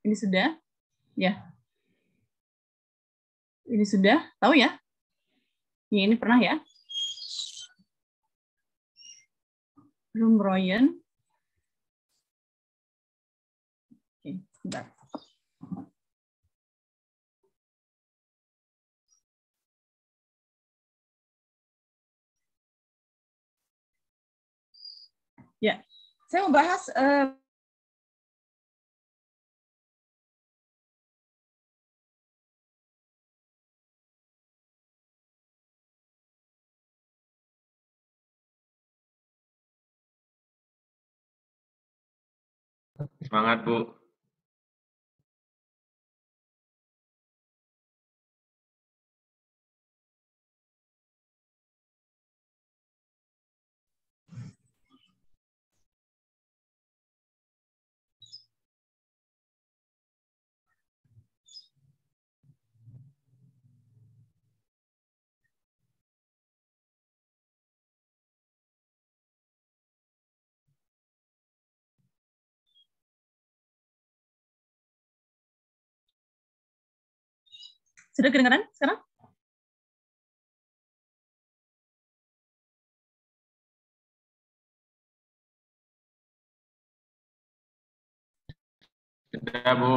Ini sudah? Ya. Ini sudah? Tahu ya? Ini pernah ya? Rombroyen. Oke, sebentar. Ya, saya mau bahas Semangat, Bu. sudah kedengaran sekarang? Sudah, Bu.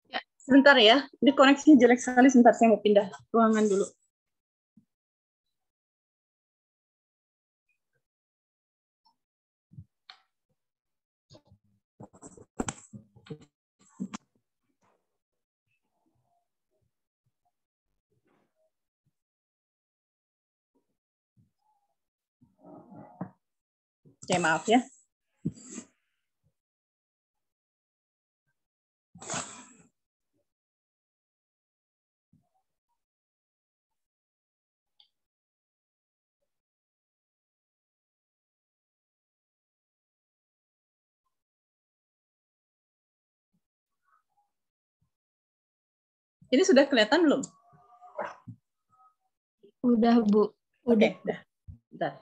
Ya, sebentar ya. Ini koneksinya jelek sekali. Sebentar, saya mau pindah ruangan dulu. Oke, maaf ya. Ini sudah kelihatan belum? Udah, Bu. Oke, udah. Bentar.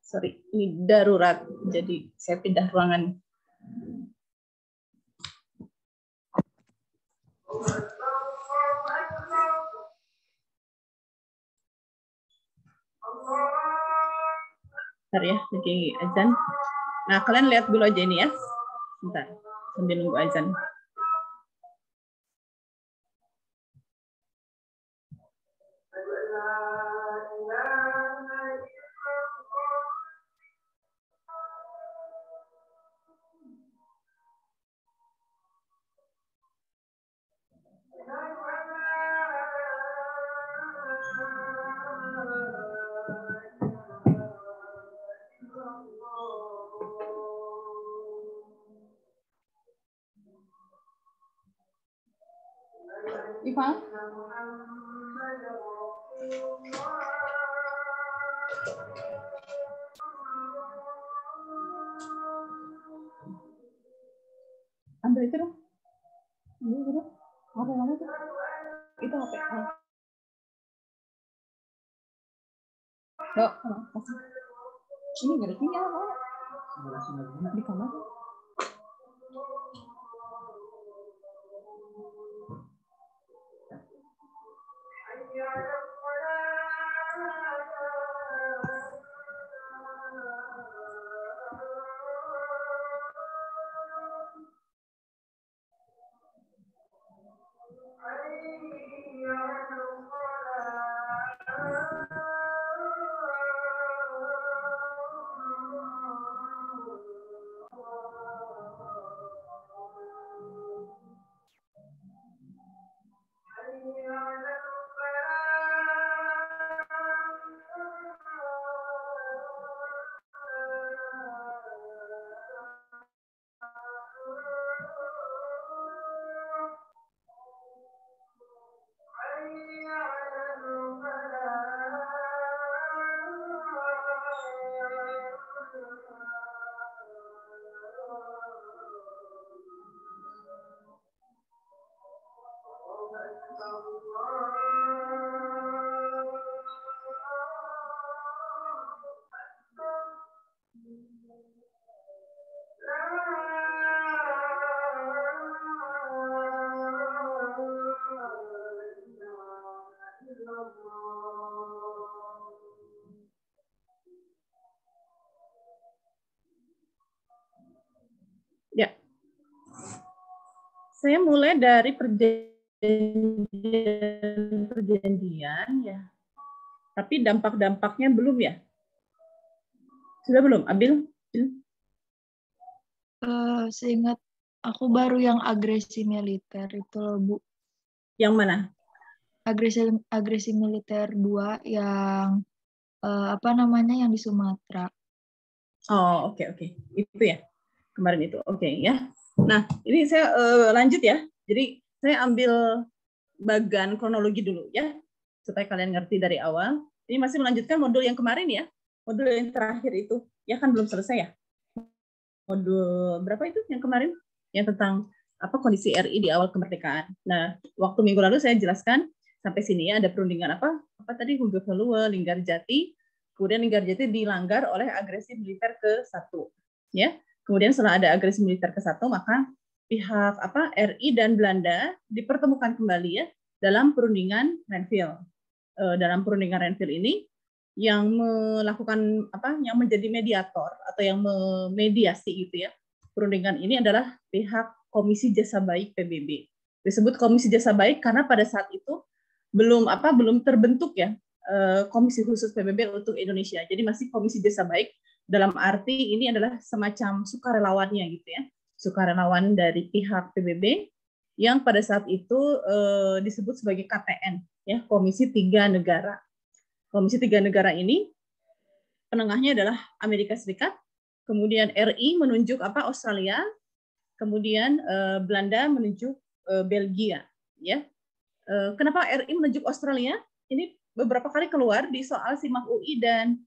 Sorry, ini darurat. Jadi saya pindah ruangan. Bentar ya, lagi azan. Nah, kalian lihat dulu aja ini ya. Bentar, sambil nunggu azan. Ivan? Ambil itu dong. Ambil itu dong. Apa mana tuh? Itu HP. Yuk, kasih. Ini nggak ada sinyal kok. Di kamar. Ya, saya mulai dari perjanjian ya, tapi dampak-dampaknya belum ya? Sudah belum, Abil? Seingat aku baru yang agresi militer itu loh, Bu. Yang mana? Agresi militer 2 yang apa namanya yang di Sumatera. Oh, oke. Itu ya. Kemarin itu. Oke, ya. Nah, ini saya lanjut ya. Jadi, saya ambil bagian kronologi dulu ya, supaya kalian ngerti dari awal. Ini masih melanjutkan modul yang kemarin ya. Modul yang terakhir itu. Ya kan belum selesai ya. Modul berapa itu yang kemarin? Yang tentang apa kondisi RI di awal kemerdekaan. Nah, waktu minggu lalu saya jelaskan sampai sini ya, ada perundingan apa tadi, Hugeng-Veluwe, Linggarjati, kemudian Linggarjati dilanggar oleh agresi militer ke-1. Ya. Kemudian setelah ada agresi militer ke-1, maka pihak RI dan Belanda dipertemukan kembali ya dalam perundingan Renville. Dalam perundingan Renville ini yang melakukan yang menjadi mediator atau yang memediasi gitu ya perundingan ini adalah pihak Komisi Jasa Baik PBB. Disebut Komisi Jasa Baik karena pada saat itu belum terbentuk ya Komisi Khusus PBB untuk Indonesia. Jadi masih Komisi Jasa Baik dalam arti ini adalah semacam sukarelawannya gitu ya. Sukarelawan dari pihak PBB yang pada saat itu disebut sebagai KTN ya, Komisi 3 Negara. Komisi 3 Negara ini penengahnya adalah Amerika Serikat, kemudian RI menunjuk Australia, kemudian Belanda menunjuk Belgia, ya. Kenapa RI menunjuk Australia? Ini beberapa kali keluar di soal SIMAK UI dan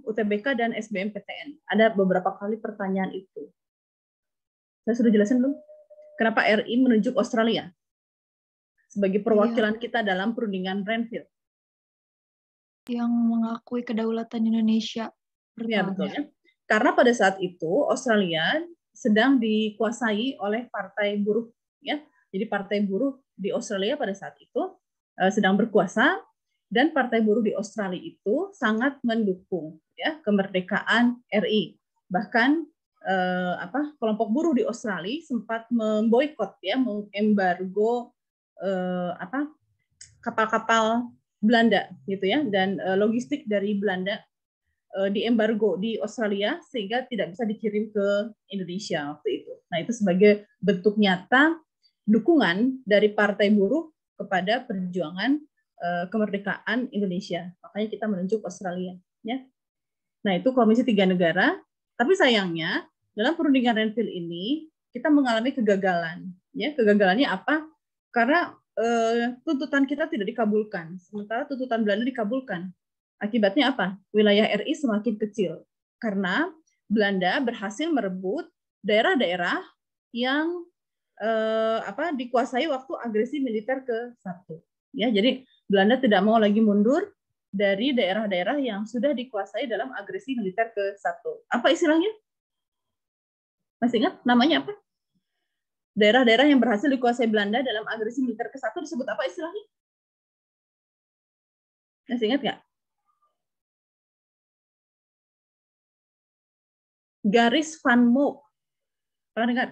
UTBK dan SBMPTN. Ada beberapa kali pertanyaan itu. Saya sudah jelasin belum? Kenapa RI menunjuk Australia sebagai perwakilan kita dalam perundingan Renville? Yang mengakui kedaulatan Indonesia pertama. Ya, betul ya. Karena pada saat itu Australia sedang dikuasai oleh partai buruh ya, Jadi Partai Buruh di Australia pada saat itu sedang berkuasa, dan Partai Buruh di Australia itu sangat mendukung ya kemerdekaan RI. Bahkan kelompok buruh di Australia sempat memboikot ya, mengembargo kapal-kapal Belanda gitu ya, dan logistik dari Belanda diembargo di Australia sehingga tidak bisa dikirim ke Indonesia waktu itu. Nah, itu sebagai bentuk nyata dukungan dari Partai Buruh kepada perjuangan kemerdekaan Indonesia. Makanya kita menunjuk Australia, ya. Nah, itu Komisi 3 Negara. Tapi sayangnya dalam perundingan Renville ini kita mengalami kegagalan. Ya, kegagalannya apa? Karena tuntutan kita tidak dikabulkan, sementara tuntutan Belanda dikabulkan. Akibatnya apa? Wilayah RI semakin kecil karena Belanda berhasil merebut daerah-daerah yang dikuasai waktu agresi militer ke-1. Ya, jadi Belanda tidak mau lagi mundur dari daerah-daerah yang sudah dikuasai dalam agresi militer ke-1. Apa istilahnya? Masih ingat namanya apa? Daerah-daerah yang berhasil dikuasai Belanda dalam agresi militer ke-1 disebut apa istilahnya? Masih ingat nggak? Garis Van Mook. Pernah dengar?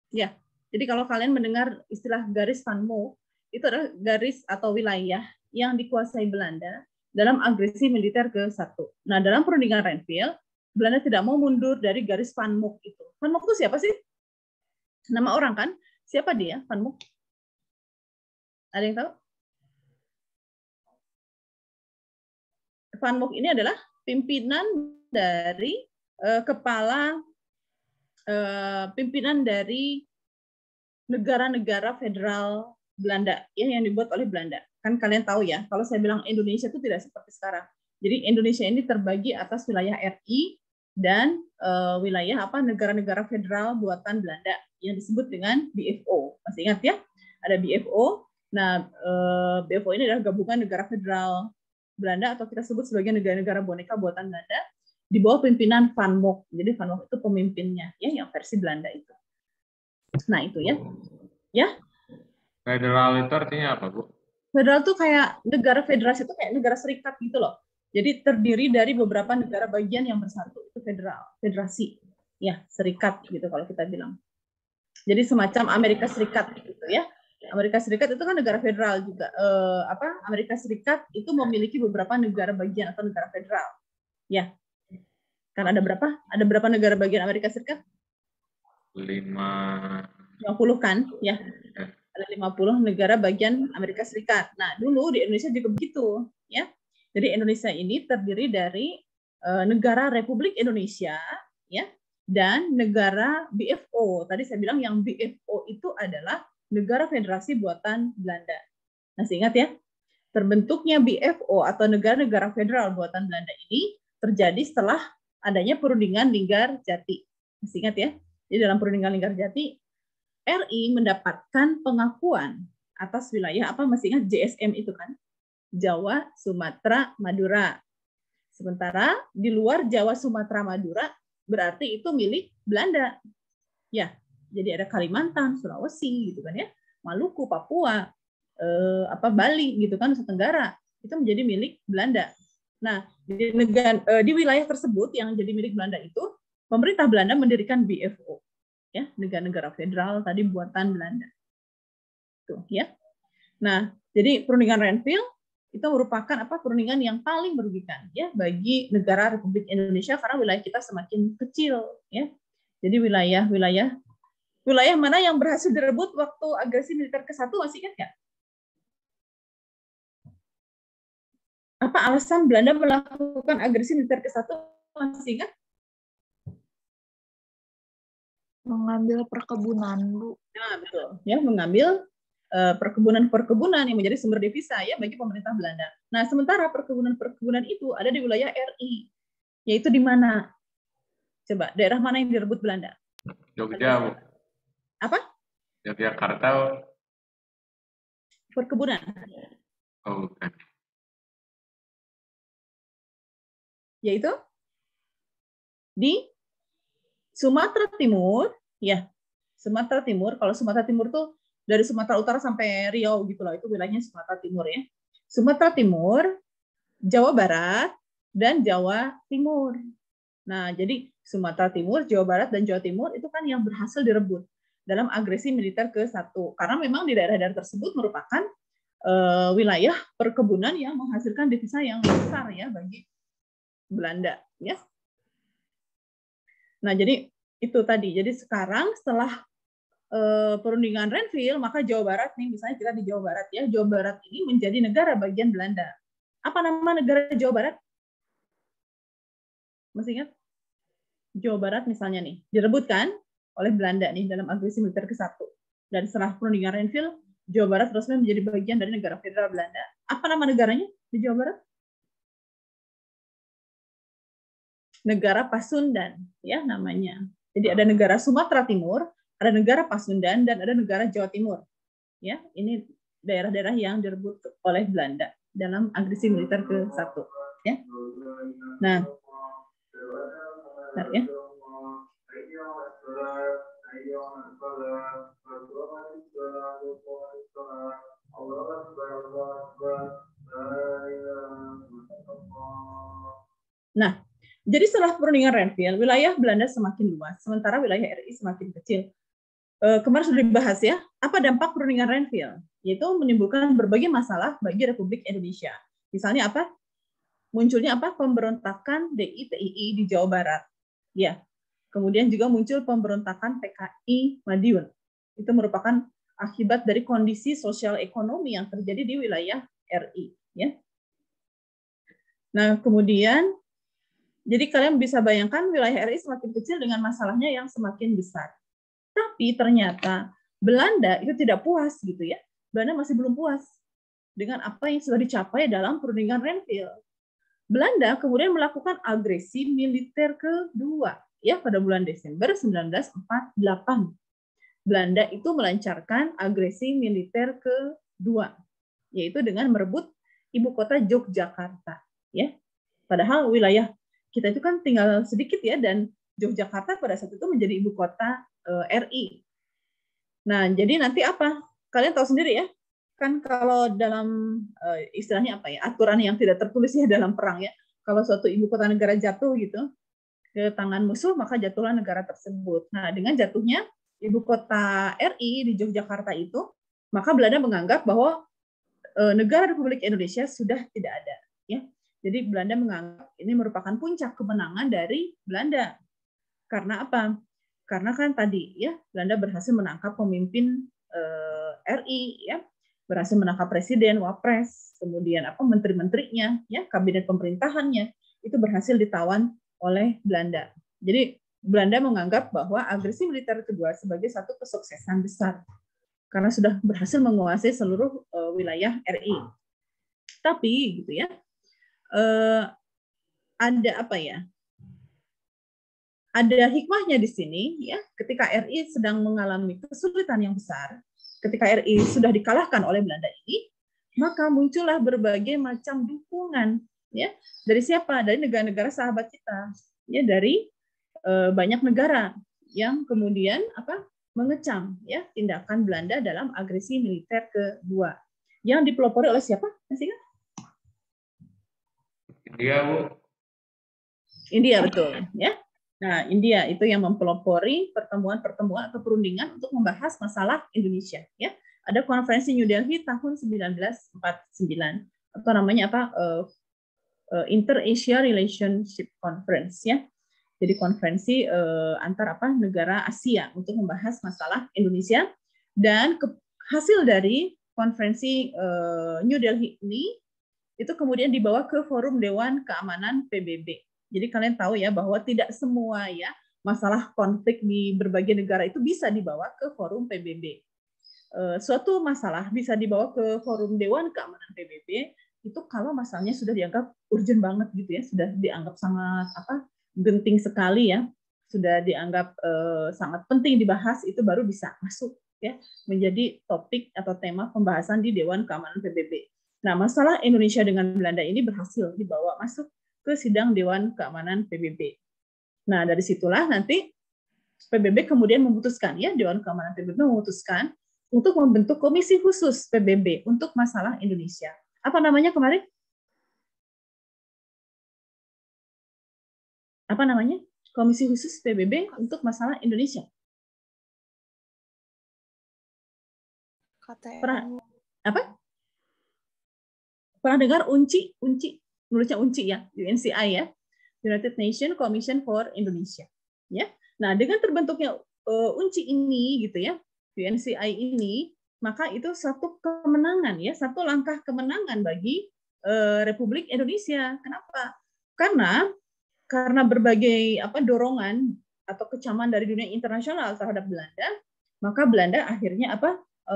Ya. Jadi kalau kalian mendengar istilah garis Van Mook, itu adalah garis atau wilayah yang dikuasai Belanda dalam agresi militer ke-1. Nah, dalam perundingan Renville, Belanda tidak mau mundur dari garis Van Mook itu. Van Mook itu siapa sih? Nama orang kan? Siapa dia, Van Mook? Ada yang tahu? Van Mook ini adalah pimpinan dari pimpinan dari negara-negara federal Belanda ya, yang dibuat oleh Belanda. Kan kalian tahu ya, kalau saya bilang Indonesia itu tidak seperti sekarang. Jadi Indonesia ini terbagi atas wilayah RI dan wilayah negara-negara federal buatan Belanda yang disebut dengan BFO. Masih ingat ya? Ada BFO. Nah, BFO ini adalah gabungan negara federal Belanda atau kita sebut sebagai negara-negara boneka buatan Belanda di bawah pimpinan Van Mook. Jadi Van Mook itu pemimpinnya ya, yang versi Belanda itu. Nah, itu ya. Ya. Federal itu artinya apa, Bu? Federal tuh kayak negara federasi, itu kayak negara serikat gitu loh. Jadi terdiri dari beberapa negara bagian yang bersatu. Itu federal, federasi. Ya, serikat gitu kalau kita bilang. Jadi semacam Amerika Serikat gitu ya. Amerika Serikat itu kan negara federal juga. Amerika Serikat itu memiliki beberapa negara bagian atau negara federal. Ya. Kan ada berapa? Ada berapa negara bagian Amerika Serikat? 50 kan? Ya. Ada 50 negara bagian Amerika Serikat. Nah, dulu di Indonesia juga begitu, ya. Jadi Indonesia ini terdiri dari negara Republik Indonesia, ya, dan negara BFO. Tadi saya bilang yang BFO itu adalah negara federasi buatan Belanda. Masih ingat ya? Terbentuknya BFO atau negara-negara federal buatan Belanda ini terjadi setelah adanya perundingan Linggarjati. Masih ingat ya? Jadi dalam perundingan Linggarjati, RI mendapatkan pengakuan atas wilayah masih ingat JSM itu kan? Jawa, Sumatera, Madura. Sementara di luar Jawa, Sumatera, Madura berarti itu milik Belanda. Ya, jadi ada Kalimantan, Sulawesi gitu kan ya, Maluku, Papua, Bali gitu kan, Nusa Tenggara itu menjadi milik Belanda. Nah, di wilayah tersebut yang jadi milik Belanda itu, pemerintah Belanda mendirikan BFO. Ya, negara-negara federal tadi buatan Belanda. Tuh, ya. Nah, jadi perundingan Renville itu merupakan perundingan yang paling merugikan ya bagi negara Republik Indonesia karena wilayah kita semakin kecil ya. Jadi wilayah mana yang berhasil direbut waktu agresi militer ke-1 masih ingat nggak? Apa alasan Belanda melakukan agresi militer ke-1 masih ingat? Mengambil perkebunan, Bu. Nah, betul. Ya, mengambil perkebunan-perkebunan yang menjadi sumber devisa ya bagi pemerintah Belanda. Nah, sementara perkebunan-perkebunan itu ada di wilayah RI. Yaitu di mana? Coba, daerah mana yang direbut Belanda? Jogja, Bu. Apa? Yogyakarta. Perkebunan. Oh, bukan. Yaitu di Sumatera Timur, ya. Sumatera Timur, kalau Sumatera Timur tuh dari Sumatera Utara sampai Riau gitu loh, itu wilayahnya Sumatera Timur ya. Sumatera Timur, Jawa Barat, dan Jawa Timur. Nah, jadi Sumatera Timur, Jawa Barat, dan Jawa Timur itu kan yang berhasil direbut dalam agresi militer ke-1. Karena memang di daerah-daerah tersebut merupakan wilayah perkebunan yang menghasilkan devisa yang besar ya bagi Belanda. Ya. Nah, jadi itu tadi. Jadi sekarang setelah perundingan Renville, maka Jawa Barat nih, misalnya kita di Jawa Barat ya, Jawa Barat ini menjadi negara bagian Belanda. Apa nama negara Jawa Barat? Masih ingat? Jawa Barat misalnya nih, direbutkan oleh Belanda nih dalam agresi militer ke-1. Dan setelah perundingan Renville, Jawa Barat resmi menjadi bagian dari negara federal Belanda. Apa nama negaranya di Jawa Barat? Negara Pasundan, ya namanya. Jadi ada negara Sumatera Timur, ada negara Pasundan, dan ada negara Jawa Timur. Ya, ini daerah-daerah yang direbut oleh Belanda dalam agresi militer ke-1. Ya. Nah, ya. Nah, jadi setelah perundingan Renville, wilayah Belanda semakin luas, sementara wilayah RI semakin kecil. Kemarin sudah dibahas ya, apa dampak perundingan Renville? Yaitu menimbulkan berbagai masalah bagi Republik Indonesia. Misalnya apa? Munculnya apa? Pemberontakan DI-TII di Jawa Barat. Ya. Kemudian juga muncul pemberontakan PKI Madiun. Itu merupakan akibat dari kondisi sosial ekonomi yang terjadi di wilayah RI. Ya. Nah, kemudian jadi kalian bisa bayangkan wilayah RI semakin kecil dengan masalahnya yang semakin besar. Tapi ternyata Belanda itu tidak puas gitu ya. Belanda masih belum puas dengan apa yang sudah dicapai dalam perundingan Renville. Belanda kemudian melakukan agresi militer kedua ya pada bulan Desember 1948. Belanda itu melancarkan agresi militer kedua yaitu dengan merebut ibu kota Yogyakarta ya. Padahal wilayah kita itu kan tinggal sedikit ya, dan Yogyakarta pada saat itu menjadi ibu kota RI. Nah, jadi nanti apa? Kalian tahu sendiri ya, kan kalau dalam istilahnya apa ya, aturan yang tidak tertulis ya dalam perang ya, kalau suatu ibu kota negara jatuh gitu ke tangan musuh, maka jatuhlah negara tersebut. Nah, dengan jatuhnya ibu kota RI di Yogyakarta itu, maka Belanda menganggap bahwa negara Republik Indonesia sudah tidak ada ya. Jadi Belanda menganggap ini merupakan puncak kemenangan dari Belanda. Karena apa? Karena kan tadi ya Belanda berhasil menangkap pemimpin RI ya, berhasil menangkap presiden, wapres, kemudian apa menteri-menterinya ya, kabinet pemerintahannya itu berhasil ditawan oleh Belanda. Jadi Belanda menganggap bahwa agresi militer kedua sebagai satu kesuksesan besar karena sudah berhasil menguasai seluruh wilayah RI. Tapi gitu ya, ada apa ya? Ada hikmahnya di sini ya, ketika RI sedang mengalami kesulitan yang besar, ketika RI sudah dikalahkan oleh Belanda ini, maka muncullah berbagai macam dukungan ya dari siapa? Dari negara-negara sahabat kita, ya dari banyak negara yang kemudian apa? Mengecam ya tindakan Belanda dalam agresi militer kedua yang dipelopori oleh siapa? Masih ingat? India, Bu. India, betul ya. Nah, India itu yang mempelopori pertemuan-pertemuan atau perundingan untuk membahas masalah Indonesia ya. Ada konferensi New Delhi tahun 1949 atau namanya apa? Inter-Asia Relationship Conference ya. Jadi konferensi antar apa negara Asia untuk membahas masalah Indonesia, dan hasil dari konferensi New Delhi ini itu kemudian dibawa ke Forum Dewan Keamanan PBB. Jadi kalian tahu ya bahwa tidak semua ya masalah konflik di berbagai negara itu bisa dibawa ke Forum PBB. Suatu masalah bisa dibawa ke Forum Dewan Keamanan PBB itu kalau masalahnya sudah dianggap urgent banget gitu ya, sudah dianggap sangat apa? Genting sekali ya, sudah dianggap sangat penting dibahas, itu baru bisa masuk ya menjadi topik atau tema pembahasan di Dewan Keamanan PBB. Nah, masalah Indonesia dengan Belanda ini berhasil dibawa masuk ke sidang Dewan Keamanan PBB. Nah, dari situlah nanti PBB kemudian memutuskan ya, Dewan Keamanan PBB memutuskan untuk membentuk komisi khusus PBB untuk masalah Indonesia. Apa namanya kemarin? Apa namanya? Komisi khusus PBB untuk masalah Indonesia. Pernah apa? Pernah dengar UNCI? UNCI, nulisnya UNCI ya, UNCI ya, United Nations Commission for Indonesia. Ya, nah dengan terbentuknya UNCI ini gitu ya, UNCI ini, maka itu satu kemenangan ya, satu langkah kemenangan bagi Republik Indonesia. Kenapa? Karena berbagai dorongan atau kecaman dari dunia internasional terhadap Belanda, maka Belanda akhirnya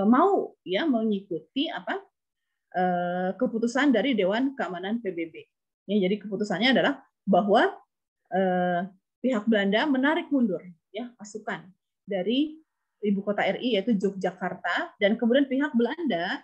mau ya mengikuti keputusan dari Dewan Keamanan PBB. Ya, jadi keputusannya adalah bahwa pihak Belanda menarik mundur ya pasukan dari ibu kota RI yaitu Yogyakarta, dan kemudian pihak Belanda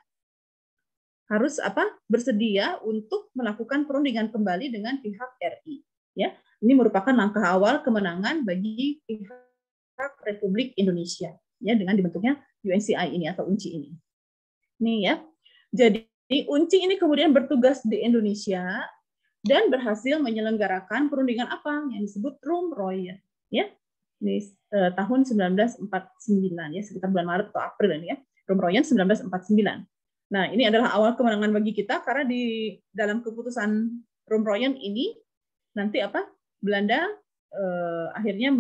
harus bersedia untuk melakukan perundingan kembali dengan pihak RI. Ya, ini merupakan langkah awal kemenangan bagi pihak Republik Indonesia ya dengan dibentuknya UNCI ini atau UNCI ini. Nih ya. Jadi UNCI ini kemudian bertugas di Indonesia dan berhasil menyelenggarakan perundingan yang disebut Rum-Royen ya. Di tahun 1949 ya, sekitar bulan Maret atau April ini ya. Rum-Royen 1949. Nah, ini adalah awal kemenangan bagi kita karena di dalam keputusan Rum-Royen ini nanti Belanda akhirnya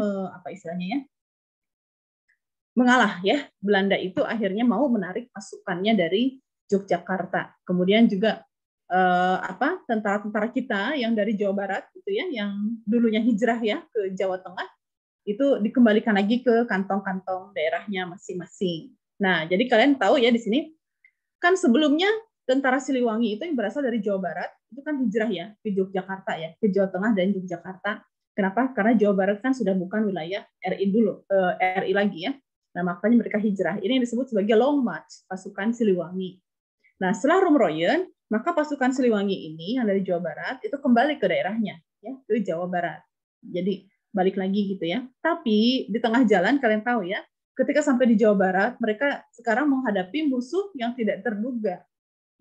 mengalah ya. Belanda itu akhirnya mau menarik pasukannya dari Yogyakarta. Kemudian juga tentara-tentara kita yang dari Jawa Barat gitu ya, yang dulunya hijrah ya ke Jawa Tengah, itu dikembalikan lagi ke kantong-kantong daerahnya masing-masing. Nah, jadi kalian tahu ya di sini kan sebelumnya tentara Siliwangi itu yang berasal dari Jawa Barat itu kan hijrah ya ke Yogyakarta ya, ke Jawa Tengah dan Yogyakarta. Kenapa? Karena Jawa Barat kan sudah bukan wilayah RI lagi ya. Nah, makanya mereka hijrah. Ini yang disebut sebagai Long March, pasukan Siliwangi. Nah, setelah Rum-Royen, maka pasukan Siliwangi ini yang dari Jawa Barat itu kembali ke daerahnya, ya, ke Jawa Barat. Jadi balik lagi gitu ya. Tapi di tengah jalan kalian tahu ya, ketika sampai di Jawa Barat, mereka sekarang menghadapi musuh yang tidak terduga,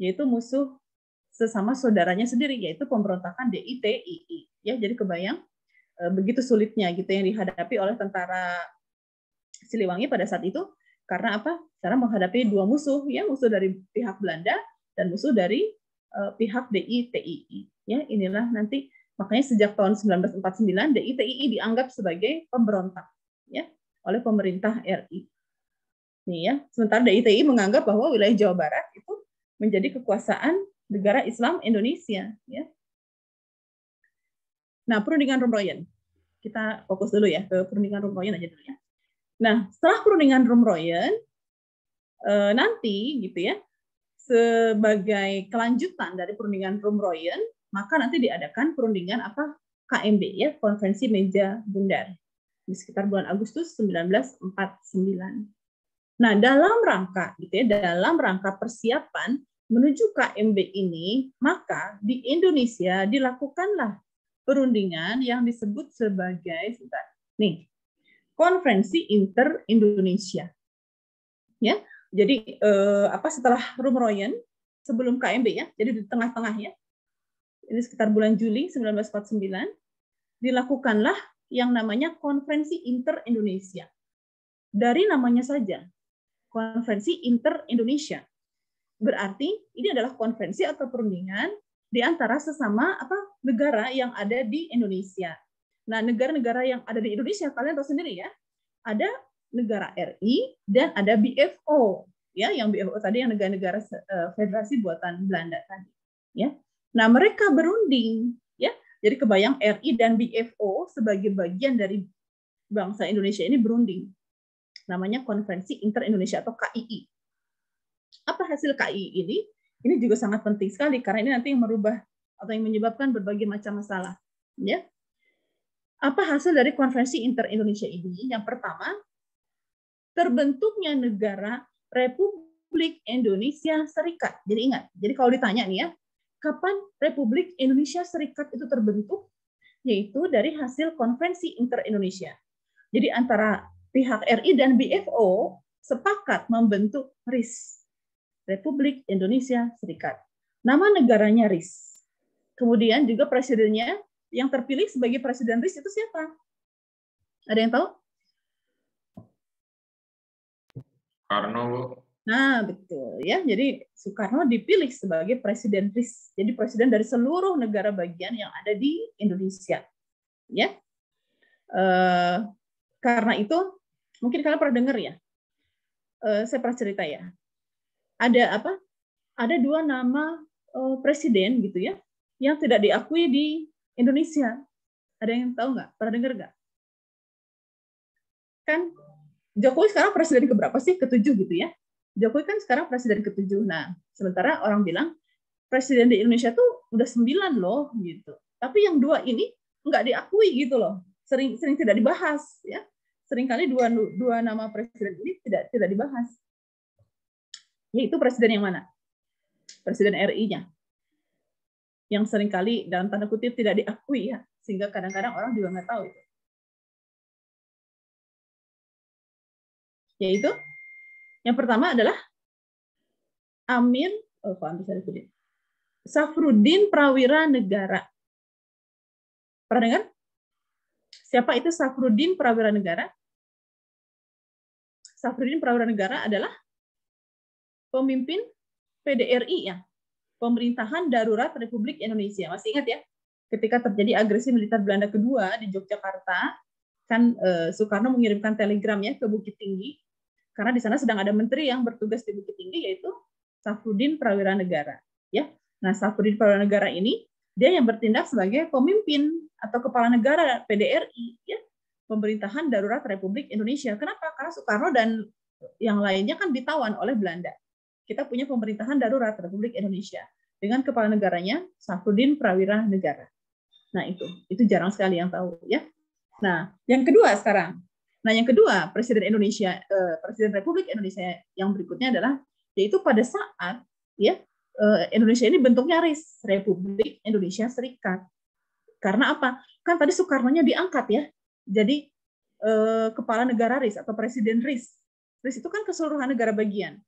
yaitu musuh sesama saudaranya sendiri, yaitu pemberontakan DITII. Ya, jadi kebayang begitu sulitnya gitu yang dihadapi oleh tentara Siliwangi pada saat itu, karena karena menghadapi dua musuh, ya, musuh dari pihak Belanda dan musuh dari pihak DITII. Ya, inilah nanti makanya sejak tahun 1949 DITII dianggap sebagai pemberontak ya oleh pemerintah RI. Nih ya, sementara DITII menganggap bahwa wilayah Jawa Barat itu menjadi kekuasaan negara Islam Indonesia ya. Nah, perundingan Rum-Royen. Kita fokus dulu ya ke perundingan Rum-Royen aja dulu ya. Nah, setelah perundingan Rum-Royen nanti gitu ya, sebagai kelanjutan dari perundingan Rum-Royen, maka nanti diadakan perundingan KMB ya, Konferensi Meja Bundar di sekitar bulan Agustus 1949. Nah, dalam rangka persiapan menuju KMB ini, maka di Indonesia dilakukanlah perundingan yang disebut sebagai Konferensi Inter-Indonesia. Ya. Jadi setelah Rum-Royen sebelum KMB ya, jadi di tengah-tengah ya. Ini sekitar bulan Juli 1949 dilakukanlah yang namanya Konferensi Inter-Indonesia. Dari namanya saja, Konferensi Inter-Indonesia. Berarti ini adalah konferensi atau perundingan di antara sesama negara yang ada di Indonesia. Nah, negara-negara yang ada di Indonesia kalian tahu sendiri ya. Ada negara RI dan ada BFO ya, yang BFO tadi yang negara-negara federasi buatan Belanda tadi ya. Nah, mereka berunding ya. Jadi kebayang RI dan BFO sebagai bagian dari bangsa Indonesia ini berunding. Namanya Konferensi Inter-Indonesia atau KII. Apa hasil KII ini? Ini juga sangat penting sekali karena ini nanti yang merubah atau yang menyebabkan berbagai macam masalah ya. Apa hasil dari Konferensi Inter-Indonesia ini? Yang pertama, terbentuknya negara Republik Indonesia Serikat. Jadi ingat, jadi kalau ditanya nih ya, kapan Republik Indonesia Serikat itu terbentuk? Yaitu dari hasil Konferensi Inter-Indonesia. Jadi antara pihak RI dan BFO sepakat membentuk RIS, Republik Indonesia Serikat. Nama negaranya RIS. Kemudian juga presidennya yang terpilih sebagai presiden RIS itu siapa? Ada yang tahu? Soekarno, Bu. Nah, betul ya. Jadi Soekarno dipilih sebagai presiden RIS. Jadi presiden dari seluruh negara bagian yang ada di Indonesia. Ya. Karena itu mungkin kalian pernah dengar ya. Saya pernah cerita ya. Ada apa? Ada 2 nama presiden gitu ya yang tidak diakui di Indonesia. Ada yang tahu nggak? Pernah dengar nggak? Kan Jokowi sekarang presiden keberapa sih? Ke-7 gitu ya. Jokowi kan sekarang presiden ke-7. Nah, sementara orang bilang presiden di Indonesia tuh udah 9 loh gitu. Tapi yang 2 ini nggak diakui gitu loh. Sering tidak dibahas ya. Seringkali dua nama presiden ini tidak dibahas. Yaitu presiden yang mana? Presiden RI-nya. Yang seringkali dalam tanda kutip tidak diakui ya, sehingga kadang-kadang orang juga nggak tahu itu. Yaitu yang pertama adalah Safruddin Prawira Negara. Pernah dengar? Siapa itu Safruddin Prawira Negara? Safruddin Prawira Negara adalah pemimpin PDRI ya, Pemerintahan Darurat Republik Indonesia. Masih ingat ya? Ketika terjadi agresi militer Belanda kedua di Yogyakarta, kan Soekarno mengirimkan telegram ya ke Bukit Tinggi, karena di sana sedang ada menteri yang bertugas di Bukit Tinggi, yaitu Safruddin Prawira Negara. Ya, nah Safruddin Prawira Negara ini dia yang bertindak sebagai pemimpin atau kepala negara PDRI, ya, Pemerintahan Darurat Republik Indonesia. Kenapa? Karena Soekarno dan yang lainnya kan ditawan oleh Belanda. Kita punya Pemerintahan Darurat Republik Indonesia dengan kepala negaranya Safruddin Prawira Negara. Nah itu jarang sekali yang tahu ya. Nah yang kedua sekarang, Presiden Indonesia, Presiden Republik Indonesia yang berikutnya adalah yaitu pada saat ya Indonesia ini bentuknya RIS, Republik Indonesia Serikat. Karena apa? Kan tadi Soekarno-nya diangkat ya, jadi kepala negara RIS atau presiden RIS. RIS itu kan keseluruhan negara bagian.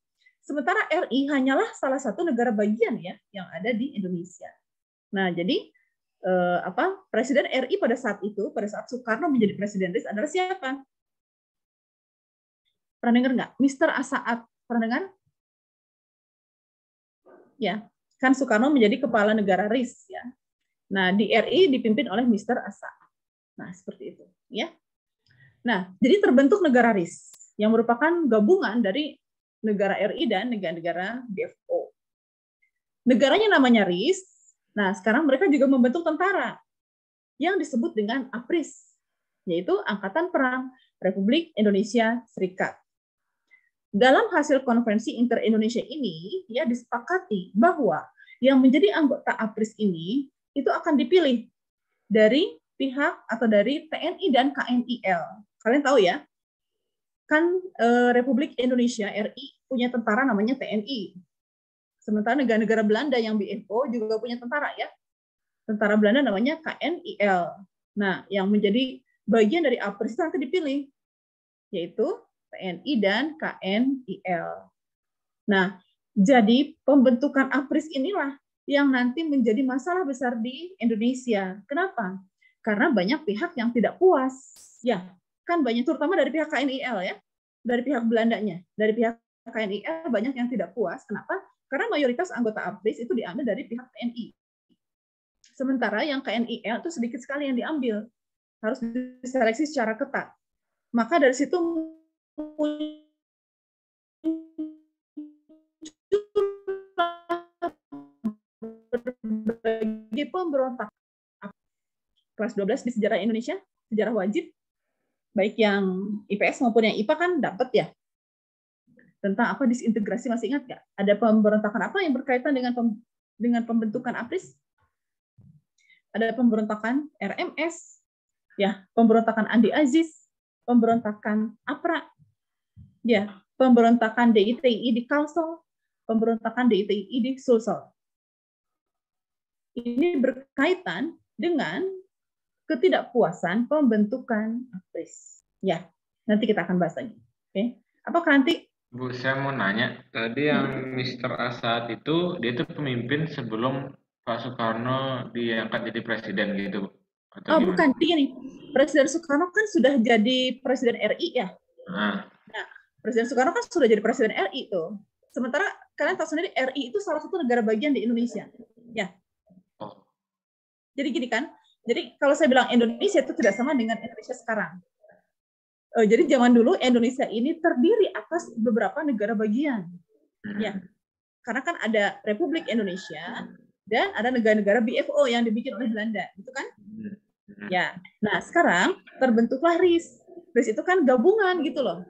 Sementara RI hanyalah salah satu negara bagian ya yang ada di Indonesia. Nah, jadi Presiden RI pada saat itu, pada saat Soekarno menjadi presiden RIS adalah siapa? Pernah dengar nggak? Mr. Asaat. Pernah dengar? Ya, kan Soekarno menjadi kepala negara RIS ya. Nah, di RI dipimpin oleh Mr. Asaat. Nah, seperti itu ya. Nah, jadi terbentuk negara RIS yang merupakan gabungan dari negara RI dan negara-negara BFO. Negaranya namanya RIS. Nah, sekarang mereka juga membentuk tentara yang disebut dengan APRIS, yaitu Angkatan Perang Republik Indonesia Serikat. Dalam hasil konferensi inter-Indonesia ini, ya disepakati bahwa yang menjadi anggota APRIS ini itu akan dipilih dari pihak atau dari TNI dan KNIL. Kalian tahu ya, kan Republik Indonesia RI punya tentara namanya TNI. Sementara negara-negara Belanda yang BFO juga punya tentara ya. Tentara Belanda namanya KNIL. Nah, yang menjadi bagian dari APRIS itu nanti dipilih, yaitu TNI dan KNIL. Nah, jadi pembentukan APRIS inilah yang nanti menjadi masalah besar di Indonesia. Kenapa? Karena banyak pihak yang tidak puas. Ya, kan banyak, terutama dari pihak KNIL ya, dari pihak Belandanya, dari pihak KNIL banyak yang tidak puas. Kenapa? Karena mayoritas anggota APRIS itu diambil dari pihak TNI. Sementara yang KNIL itu sedikit sekali yang diambil, harus diseleksi secara ketat. Maka dari situ berbagai pemberontak. Kelas 12 di sejarah Indonesia, sejarah wajib, baik yang IPS maupun yang IPA kan dapat ya. Tentang apa disintegrasi, masih ingat nggak? Ada pemberontakan apa yang berkaitan dengan pembentukan APRIS? Ada pemberontakan RMS, ya, pemberontakan Andi Aziz, pemberontakan APRA, ya, pemberontakan DITI di Kalsel, pemberontakan DITI di Sulsel. Ini berkaitan dengan ketidakpuasan pembentukan APRIS. Ya, nanti kita akan bahas lagi. Oke. Apa Kranti? Bu, saya mau nanya, tadi yang Mr. Asad itu, dia itu pemimpin sebelum Pak Soekarno diangkat jadi presiden gitu, Bu? Atau Oh, gimana? bukan. Begini, Presiden Soekarno kan sudah jadi Presiden RI ya. Nah, Nah, Presiden Soekarno kan sudah jadi Presiden RI tuh. Sementara kalian tahu sendiri RI itu salah satu negara bagian di Indonesia. Ya, oh, jadi gini kan. Jadi kalau saya bilang Indonesia itu tidak sama dengan Indonesia sekarang. Jadi zaman dulu Indonesia ini terdiri atas beberapa negara bagian. Ya, karena kan ada Republik Indonesia dan ada negara-negara BFO yang dibikin oleh Belanda, gitu kan? Ya. Nah, sekarang terbentuklah RIS. RIS itu kan gabungan gitu loh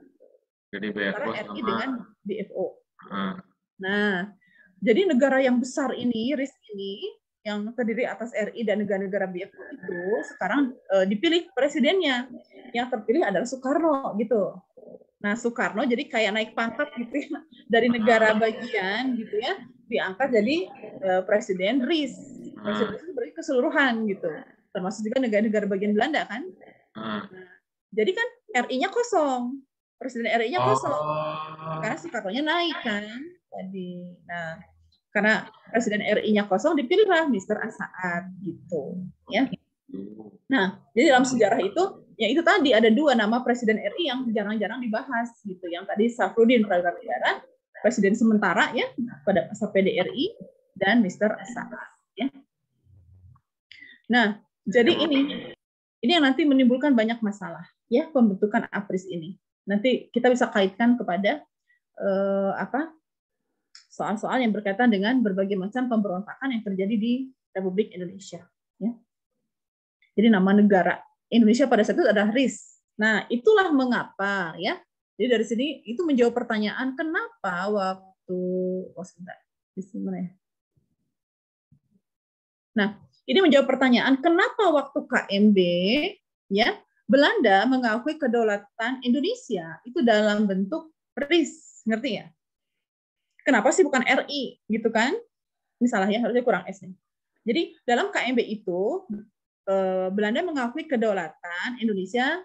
jadi antara BFO RI sama, dengan BFO. ah, Nah, jadi negara yang besar ini, RIS ini, yang terdiri atas RI dan negara-negara BFO itu sekarang dipilih presidennya. Yang terpilih adalah Soekarno gitu. Nah, Soekarno jadi kayak naik pangkat gitu ya, dari negara bagian gitu ya, diangkat jadi presiden RIS. Presiden RIS itu berarti keseluruhan gitu. Termasuk juga negara-negara bagian Belanda kan. ah. Nah, jadi kan RI-nya kosong. Presiden RI-nya kosong. Oh, Karena Soekarno-nya naik kan tadi. Nah, karena Presiden RI-nya kosong, dipilihlah Mr. Asaad gitu. Ya. Nah, jadi dalam sejarah itu, ya itu tadi ada dua nama Presiden RI yang jarang-jarang dibahas gitu. Yang tadi Safruddin Praganegara, Presiden sementara ya pada masa PDRI, dan Mr. Asaad. Ya. Nah, jadi ini yang nanti menimbulkan banyak masalah ya pembentukan APRIS ini. Nanti kita bisa kaitkan kepada soal-soal yang berkaitan dengan berbagai macam pemberontakan yang terjadi di Republik Indonesia. Ya. Jadi nama negara Indonesia pada saat itu adalah RIS. Nah, itulah mengapa ya. Jadi dari sini itu menjawab pertanyaan kenapa waktu sebentar. Di sini mana ya? Nah, ini menjawab pertanyaan kenapa waktu KMB ya Belanda mengakui kedaulatan Indonesia itu dalam bentuk RIS, ngerti ya? Kenapa sih bukan RI gitu kan? Misalnya harusnya kurang S nih. Jadi dalam KMB itu Belanda mengakui kedaulatan Indonesia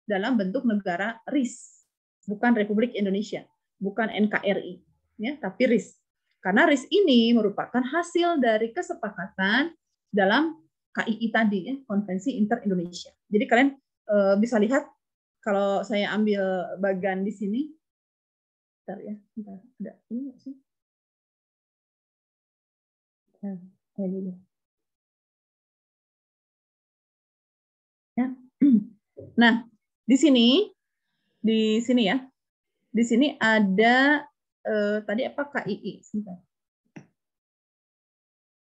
dalam bentuk negara RIS, bukan Republik Indonesia, bukan NKRI, ya, tapi RIS. Karena RIS ini merupakan hasil dari kesepakatan dalam KII tadi, ya, Konvensi Inter-Indonesia. Jadi kalian bisa lihat kalau saya ambil bagan di sini, bentar ya, bentar, ada ini nggak sih? Nah, di sini ya, di sini ada tadi apa KII, sebentar.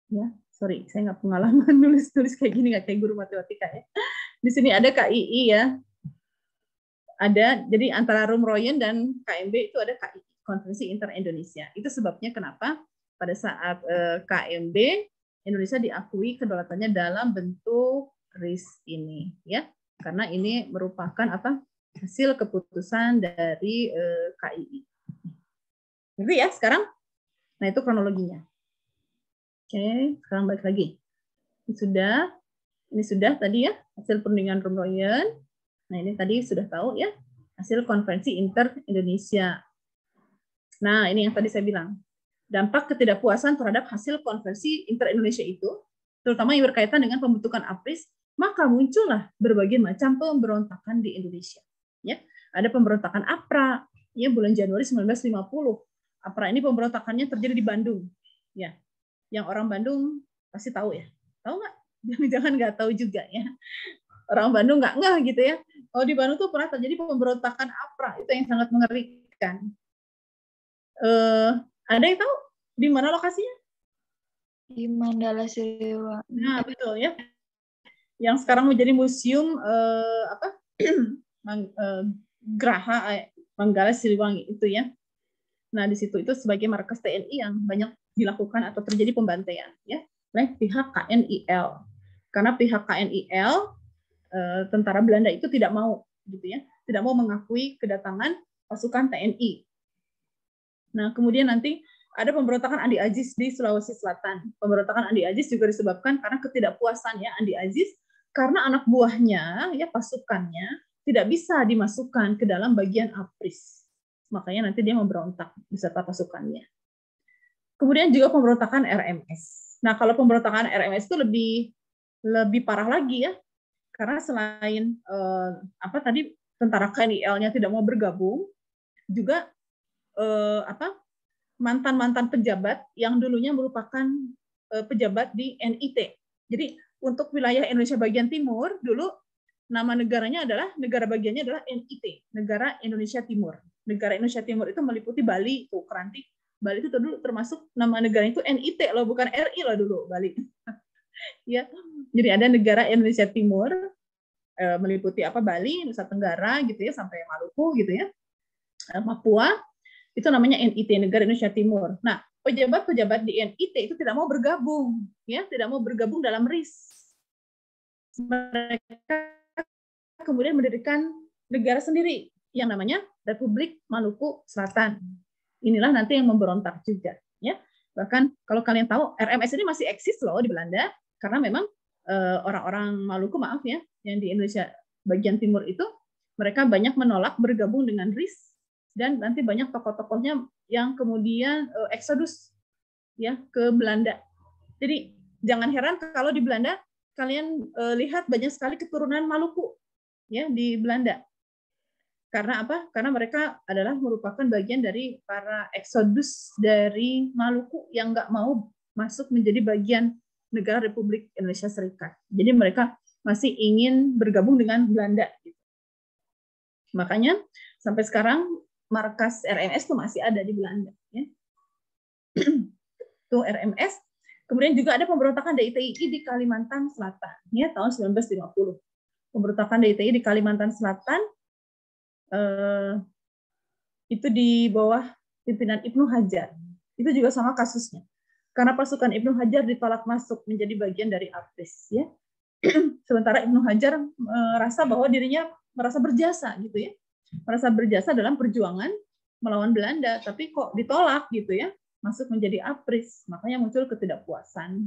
Ya, sorry, saya nggak pengalaman nulis kayak gini, nggak kayak guru matematika ya. Di sini ada KII ya, ada jadi antara Rumroyen dan KMB itu ada KII, Konvensi Inter-Indonesia. Itu sebabnya kenapa pada saat KMB Indonesia diakui kedaulatannya dalam bentuk RIS ini, ya, karena ini merupakan apa hasil keputusan dari KII. Ngerti ya sekarang? Nah itu kronologinya. Oke, sekarang balik lagi. Ini sudah tadi ya hasil perundingan Rumroyen. Nah ini tadi sudah tahu ya hasil konvensi Inter-Indonesia. Nah ini yang tadi saya bilang dampak ketidakpuasan terhadap hasil konvensi Inter-Indonesia itu, terutama yang berkaitan dengan pembentukan APRIS, maka muncullah berbagai macam pemberontakan di Indonesia. Ya, ada pemberontakan APRA ya bulan Januari 1950. APRA ini pemberontakannya terjadi di Bandung. Ya, yang orang Bandung pasti tahu ya. Tahu nggak? Jangan nggak tahu juga ya. Orang Bandung nggak ngeh gitu ya. Oh di Bandung tuh pernah terjadi pemberontakan APRA, itu yang sangat mengerikan. Ada yang tahu di mana lokasinya? Di Mandala Siliwangi. Nah betul ya. Yang sekarang menjadi museum Geraha Manggala Siliwangi itu ya. Nah di situ itu sebagai markas TNI yang banyak dilakukan atau terjadi pembantaian ya oleh pihak KNIL. Karena pihak KNIL tentara Belanda itu tidak mau gitu ya, tidak mau mengakui kedatangan pasukan TNI. Nah, kemudian nanti ada pemberontakan Andi Aziz di Sulawesi Selatan. Pemberontakan Andi Aziz juga disebabkan karena ketidakpuasan ya Andi Aziz karena anak buahnya ya pasukannya tidak bisa dimasukkan ke dalam bagian APRIS. makanya nanti dia memberontak beserta pasukannya. Kemudian juga pemberontakan RMS. Nah, kalau pemberontakan RMS itu lebih parah lagi ya, karena selain tadi tentara KNIL-nya tidak mau bergabung, juga mantan-mantan pejabat yang dulunya merupakan pejabat di NIT. Jadi untuk wilayah Indonesia bagian timur dulu nama negaranya negara bagiannya adalah NIT, Negara Indonesia Timur. Negara Indonesia Timur itu meliputi Bali, tuh Keranti. Bali itu dulu termasuk nama negara itu NIT loh, bukan RI loh dulu Bali. Ya, jadi ada negara Indonesia Timur meliputi Bali, Nusa Tenggara gitu ya, sampai Maluku gitu ya, Papua. Itu namanya NIT, Negara Indonesia Timur. Nah, pejabat-pejabat di NIT itu tidak mau bergabung, ya, tidak mau bergabung dalam RIS. Mereka kemudian mendirikan negara sendiri yang namanya Republik Maluku Selatan. Inilah nanti yang memberontak juga, ya. Bahkan kalau kalian tahu RMS ini masih eksis loh di Belanda karena memang orang-orang Maluku, maaf ya, yang di Indonesia bagian timur itu mereka banyak menolak bergabung dengan RIS. Dan nanti banyak tokoh-tokohnya yang kemudian eksodus ya ke Belanda. Jadi jangan heran kalau di Belanda kalian lihat banyak sekali keturunan Maluku ya di Belanda. Karena apa? Karena mereka adalah merupakan bagian dari para eksodus dari Maluku yang nggak mau masuk menjadi bagian negara Republik Indonesia Serikat. Jadi mereka masih ingin bergabung dengan Belanda. Makanya sampai sekarang markas RMS itu masih ada di Belanda. Ya. Itu RMS. Kemudian juga ada pemberontakan DITI di Kalimantan Selatan, ya, tahun 1950. Pemberontakan DITI di Kalimantan Selatan itu di bawah pimpinan Ibnu Hajar. Itu juga sama kasusnya. Karena pasukan Ibnu Hajar ditolak masuk menjadi bagian dari APRIS. Ya. Sementara Ibnu Hajar merasa bahwa dirinya merasa berjasa, gitu ya. Merasa berjasa dalam perjuangan melawan Belanda, tapi kok ditolak gitu ya, masuk menjadi APRIS. Makanya muncul ketidakpuasan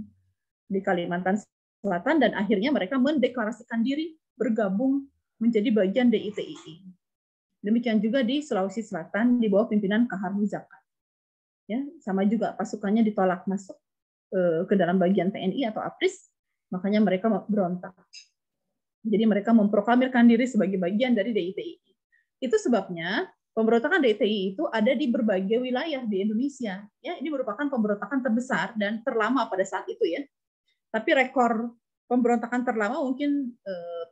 di Kalimantan Selatan dan akhirnya mereka mendeklarasikan diri bergabung menjadi bagian DITI. Demikian juga di Sulawesi Selatan di bawah pimpinan Kahar Muzakar. Ya, sama juga pasukannya ditolak masuk ke dalam bagian TNI atau APRIS, makanya mereka berontak. Jadi mereka memproklamirkan diri sebagai bagian dari DITI. Itu sebabnya pemberontakan DITI itu ada di berbagai wilayah di Indonesia. Ya, ini merupakan pemberontakan terbesar dan terlama pada saat itu ya. Tapi rekor pemberontakan terlama mungkin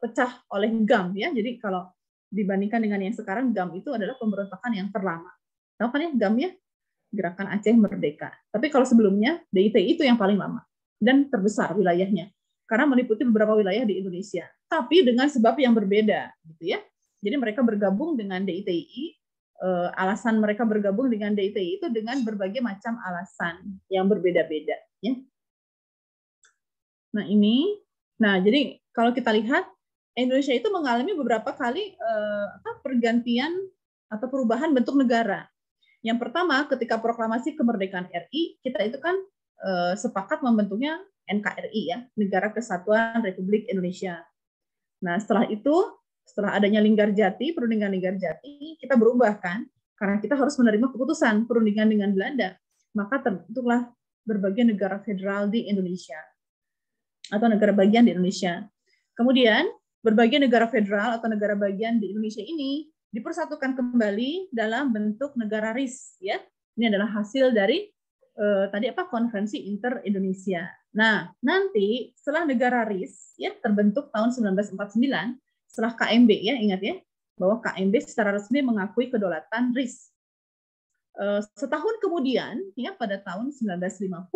pecah oleh GAM ya. Jadi kalau dibandingkan dengan yang sekarang, GAM itu adalah pemberontakan yang terlama. Tahu kan ya GAM ya? Gerakan Aceh Merdeka. Tapi kalau sebelumnya DITI itu yang paling lama dan terbesar wilayahnya. Karena meliputi beberapa wilayah di Indonesia. Tapi dengan sebab yang berbeda gitu ya. Jadi mereka bergabung dengan DITI, alasan mereka bergabung dengan DITI itu dengan berbagai macam alasan yang berbeda-beda. Ya. Nah ini, jadi kalau kita lihat Indonesia itu mengalami beberapa kali pergantian atau perubahan bentuk negara. Yang pertama, ketika proklamasi kemerdekaan RI, kita itu kan sepakat membentuknya NKRI ya, Negara Kesatuan Republik Indonesia. Nah setelah itu, setelah adanya Linggarjati, perundingan Linggarjati, kita berubah kan, karena kita harus menerima keputusan perundingan dengan Belanda, maka terbentuklah berbagai negara federal di Indonesia atau negara bagian di Indonesia. Kemudian berbagai negara federal atau negara bagian di Indonesia ini dipersatukan kembali dalam bentuk negara RIS. Ya, ini adalah hasil dari konferensi inter-Indonesia. Nah, nanti setelah negara RIS ya terbentuk tahun 1949, setelah KMB ya, ingat ya, bahwa KMB secara resmi mengakui kedaulatan RIS. Setahun kemudian ya pada tahun 1950,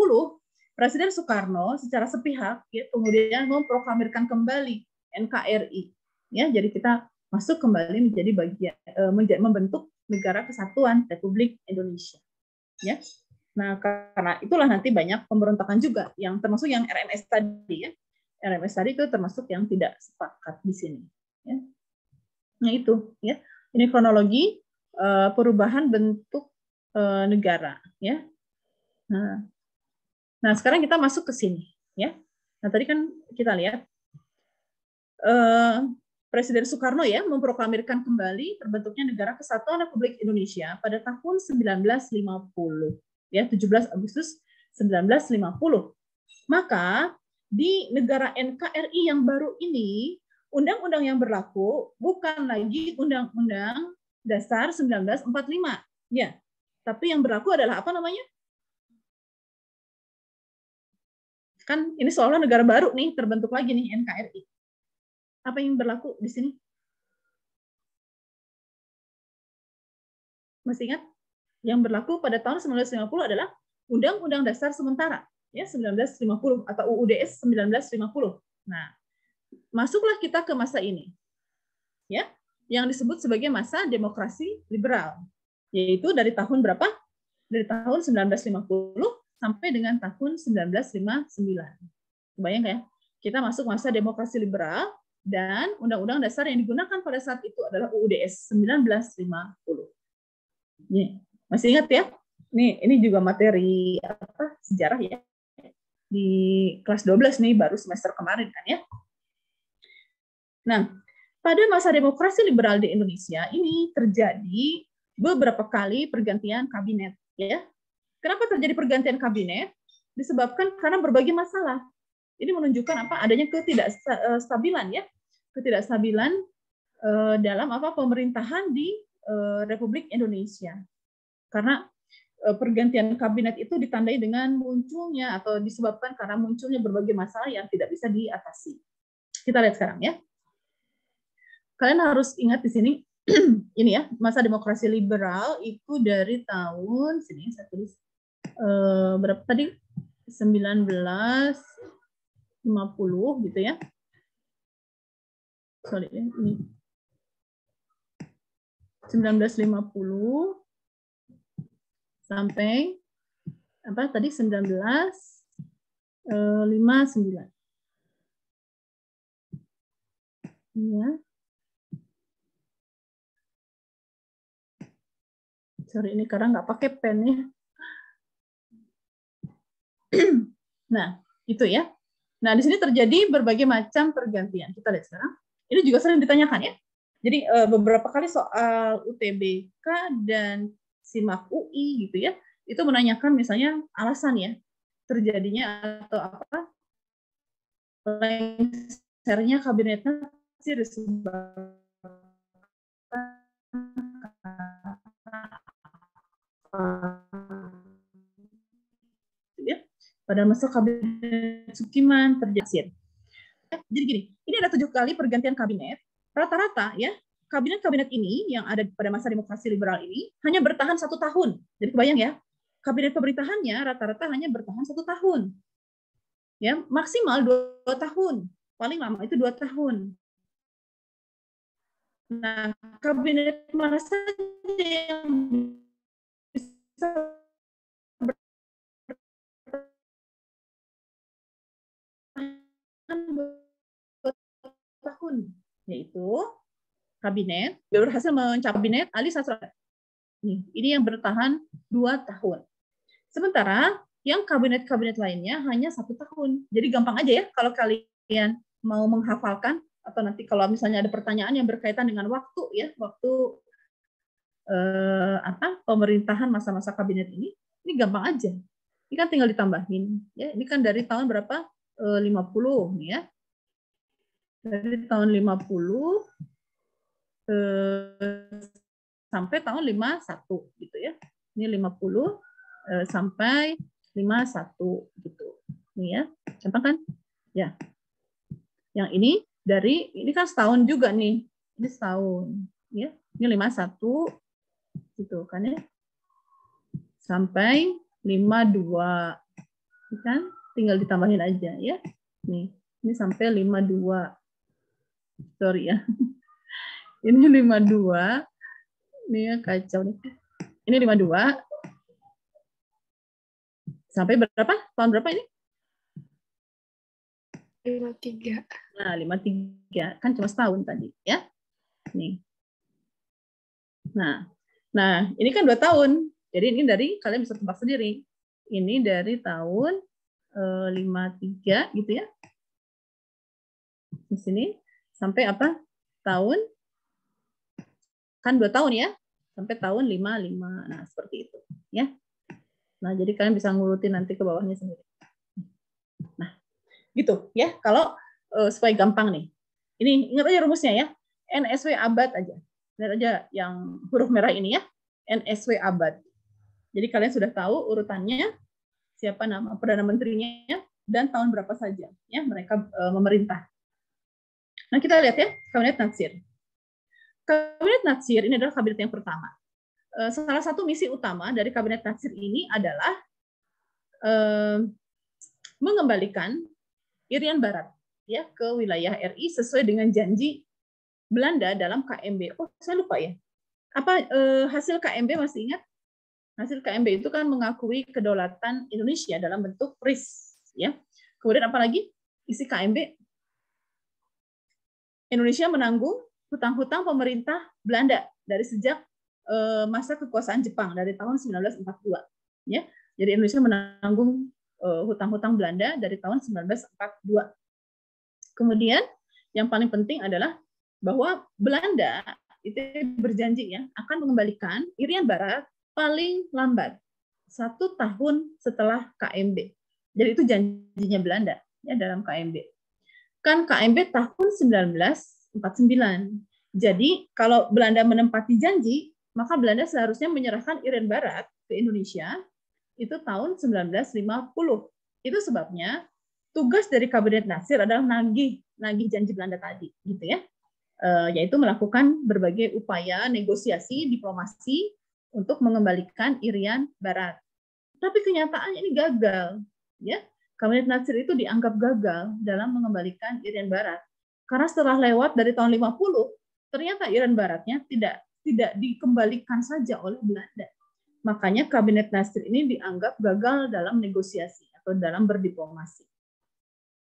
Presiden Soekarno secara sepihak ya kemudian memproklamirkan kembali NKRI. Ya, jadi kita masuk kembali menjadi bagian membentuk Negara Kesatuan Republik Indonesia. Ya. Nah, karena itulah nanti banyak pemberontakan juga yang termasuk yang RMS tadi ya. RMS tadi itu termasuk yang tidak sepakat di sini ya. Nah, itu ya. Ini kronologi perubahan bentuk negara ya. Nah, sekarang kita masuk ke sini ya. Nah, tadi kan kita lihat Presiden Soekarno ya memproklamirkan kembali terbentuknya Negara Kesatuan Republik Indonesia pada tahun 1950 ya 17 Agustus 1950. Maka di negara NKRI yang baru ini undang-undang yang berlaku bukan lagi Undang-Undang Dasar 1945 ya, tapi yang berlaku adalah apa namanya? Kan ini seolah negara baru nih terbentuk lagi nih NKRI. Apa yang berlaku di sini? Masih ingat? Yang berlaku pada tahun 1950 adalah Undang-Undang Dasar Sementara ya 1950 atau UUDS 1950. Nah, masuklah kita ke masa ini. Ya, yang disebut sebagai masa demokrasi liberal. Yaitu dari tahun berapa? Dari tahun 1950 sampai dengan tahun 1959. Kebayang ya? Kita masuk masa demokrasi liberal dan undang-undang dasar yang digunakan pada saat itu adalah UUDS 1950. Nih, masih ingat ya? Nih, ini juga materi apa sejarah ya. Di kelas 12 nih baru semester kemarin kan ya. Nah, pada masa demokrasi liberal di Indonesia ini terjadi beberapa kali pergantian kabinet ya. Kenapa terjadi pergantian kabinet? Disebabkan karena berbagai masalah. Ini menunjukkan apa? Adanya ketidakstabilan ya. Ketidakstabilan dalam apa pemerintahan di Republik Indonesia. Karena pergantian kabinet itu ditandai dengan munculnya atau disebabkan karena munculnya berbagai masalah yang tidak bisa diatasi. Kita lihat sekarang ya. Kalian harus ingat di sini ini ya, masa demokrasi liberal itu dari tahun sini saya tulis berapa tadi? 1950 gitu ya. Sorry ya, ini 1950 sampai apa tadi 1959. Ya. Sorry ini karena nggak pakai pen ya. Nah, itu ya. Nah, di sini terjadi berbagai macam pergantian. Kita lihat sekarang. Ini juga sering ditanyakan ya. Jadi beberapa kali soal UTBK dan SIMAK UI gitu ya, itu menanyakan misalnya alasan ya terjadinya atau apa lengsernya kabinetnya disebabkan ya. Pada masa kabinet Sukiman terjadi. Jadi gini, ini ada 7 kali pergantian kabinet. Rata-rata ya kabinet-kabinet ini yang ada pada masa demokrasi liberal ini hanya bertahan 1 tahun. Jadi kebayang ya, kabinet pemerintahannya rata-rata hanya bertahan 1 tahun. Ya, maksimal 2 tahun. Paling lama itu 2 tahun. Nah, kabinet mana saja yang bisa bertahan 2 tahun, yaitu kabinet berhasil mencapai kabinet Ali Sastra. Ini yang bertahan 2 tahun. Sementara yang kabinet-kabinet lainnya hanya 1 tahun. Jadi gampang aja ya kalau kalian mau menghafalkan atau nanti kalau misalnya ada pertanyaan yang berkaitan dengan waktu ya, waktu pemerintahan masa-masa kabinet ini gampang aja. Ini kan tinggal ditambahin ya. Ini kan dari tahun berapa? 50 nih ya. Dari tahun 50 sampai tahun 51 gitu ya. Ini 50 sampai 51 gitu. Ini ya. Gampang kan? Ya. Yang ini kan setahun juga nih. Ini setahun ya. Ini 51 gitu kan ya. Sampai 52. Kan? Tinggal ditambahin aja ya. Nih, ini sampai 52. Sorry ya. Ini 52. Ini ya kacau nih. Ini 52. Sampai berapa? Tahun berapa ini? 53. Nah, 53. Kan cuma setahun tadi, ya. Nih. Nah, ini kan 2 tahun. Jadi ini dari, kalian bisa tebak sendiri. Ini dari tahun 53 gitu ya. Di sini sampai apa? tahun, kan 2 tahun ya, sampai tahun 55. Nah, seperti itu ya. Nah, jadi kalian bisa ngurutin nanti ke bawahnya sendiri. Nah, gitu ya. Kalau supaya gampang nih. Ini ingat aja rumusnya ya. NSW abad aja. Lihat aja yang huruf merah ini ya. NSW abad. Jadi kalian sudah tahu urutannya, siapa nama Perdana Menterinya, dan tahun berapa saja ya mereka memerintah. Nah, kita lihat ya, Kabinet Natsir. Kabinet Natsir ini adalah kabinet yang pertama. Salah satu misi utama dari Kabinet Natsir ini adalah mengembalikan Irian Barat ya ke wilayah RI sesuai dengan janji Belanda dalam KMB. Oh, saya lupa ya. Apa hasil KMB masih ingat? Hasil KMB itu kan mengakui kedaulatan Indonesia dalam bentuk RIS ya. Kemudian apa lagi? Isi KMB, Indonesia menanggung hutang-hutang pemerintah Belanda dari sejak masa kekuasaan Jepang dari tahun 1942 ya. Jadi Indonesia menanggung hutang-hutang Belanda dari tahun 1942. Kemudian yang paling penting adalah bahwa Belanda itu berjanji ya akan mengembalikan Irian Barat paling lambat 1 tahun setelah KMB. Jadi itu janjinya Belanda ya dalam KMB. Kan KMB tahun 1949. Jadi kalau Belanda menempati janji, maka Belanda seharusnya menyerahkan Irian Barat ke Indonesia itu tahun 1950. Itu sebabnya tugas dari Kabinet Natsir adalah nagih janji Belanda tadi, gitu ya, yaitu melakukan berbagai upaya negosiasi diplomasi untuk mengembalikan Irian Barat. Tapi kenyataannya ini gagal, ya. Kabinet Natsir itu dianggap gagal dalam mengembalikan Irian Barat karena setelah lewat dari tahun 50, ternyata Irian Baratnya tidak dikembalikan saja oleh Belanda. Makanya Kabinet Natsir ini dianggap gagal dalam negosiasi atau dalam berdiplomasi.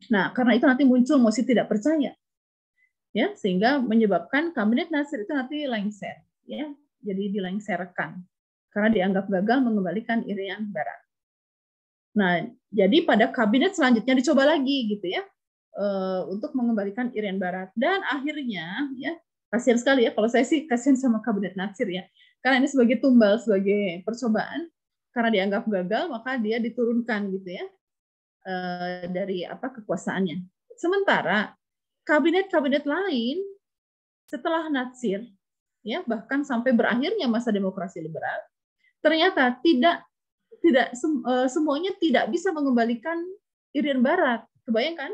Nah, karena itu nanti muncul mosi tidak percaya, ya, sehingga menyebabkan Kabinet Natsir itu nanti lengser, ya, jadi dilengserkan karena dianggap gagal mengembalikan Irian Barat. Nah, jadi pada kabinet selanjutnya dicoba lagi, gitu ya, untuk mengembalikan Irian Barat. Dan akhirnya, ya, kasihan sekali ya, kalau saya sih kasihan sama Kabinet Natsir ya, karena ini sebagai tumbal, sebagai percobaan, karena dianggap gagal, maka dia diturunkan, gitu ya, dari kekuasaannya. Sementara kabinet-kabinet lain setelah Natsir, ya, bahkan sampai berakhirnya masa demokrasi liberal, ternyata tidak semuanya tidak bisa mengembalikan Irian Barat. Kebayangkan?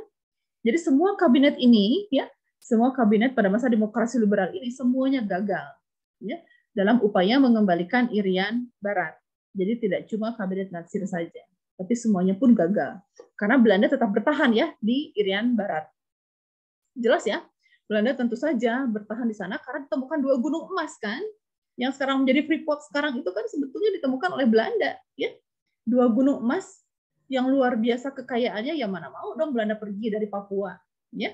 Jadi semua kabinet ini, ya, semua kabinet pada masa demokrasi liberal ini semuanya gagal, ya, dalam upaya mengembalikan Irian Barat. Jadi tidak cuma kabinet Natsir saja, tapi semuanya pun gagal karena Belanda tetap bertahan ya di Irian Barat. Jelas ya, Belanda tentu saja bertahan di sana karena ditemukan 2 gunung emas kan, yang sekarang menjadi Freeport sekarang itu kan sebetulnya ditemukan oleh Belanda, ya. 2 gunung emas yang luar biasa kekayaannya, yang mana mau dong Belanda pergi dari Papua, ya.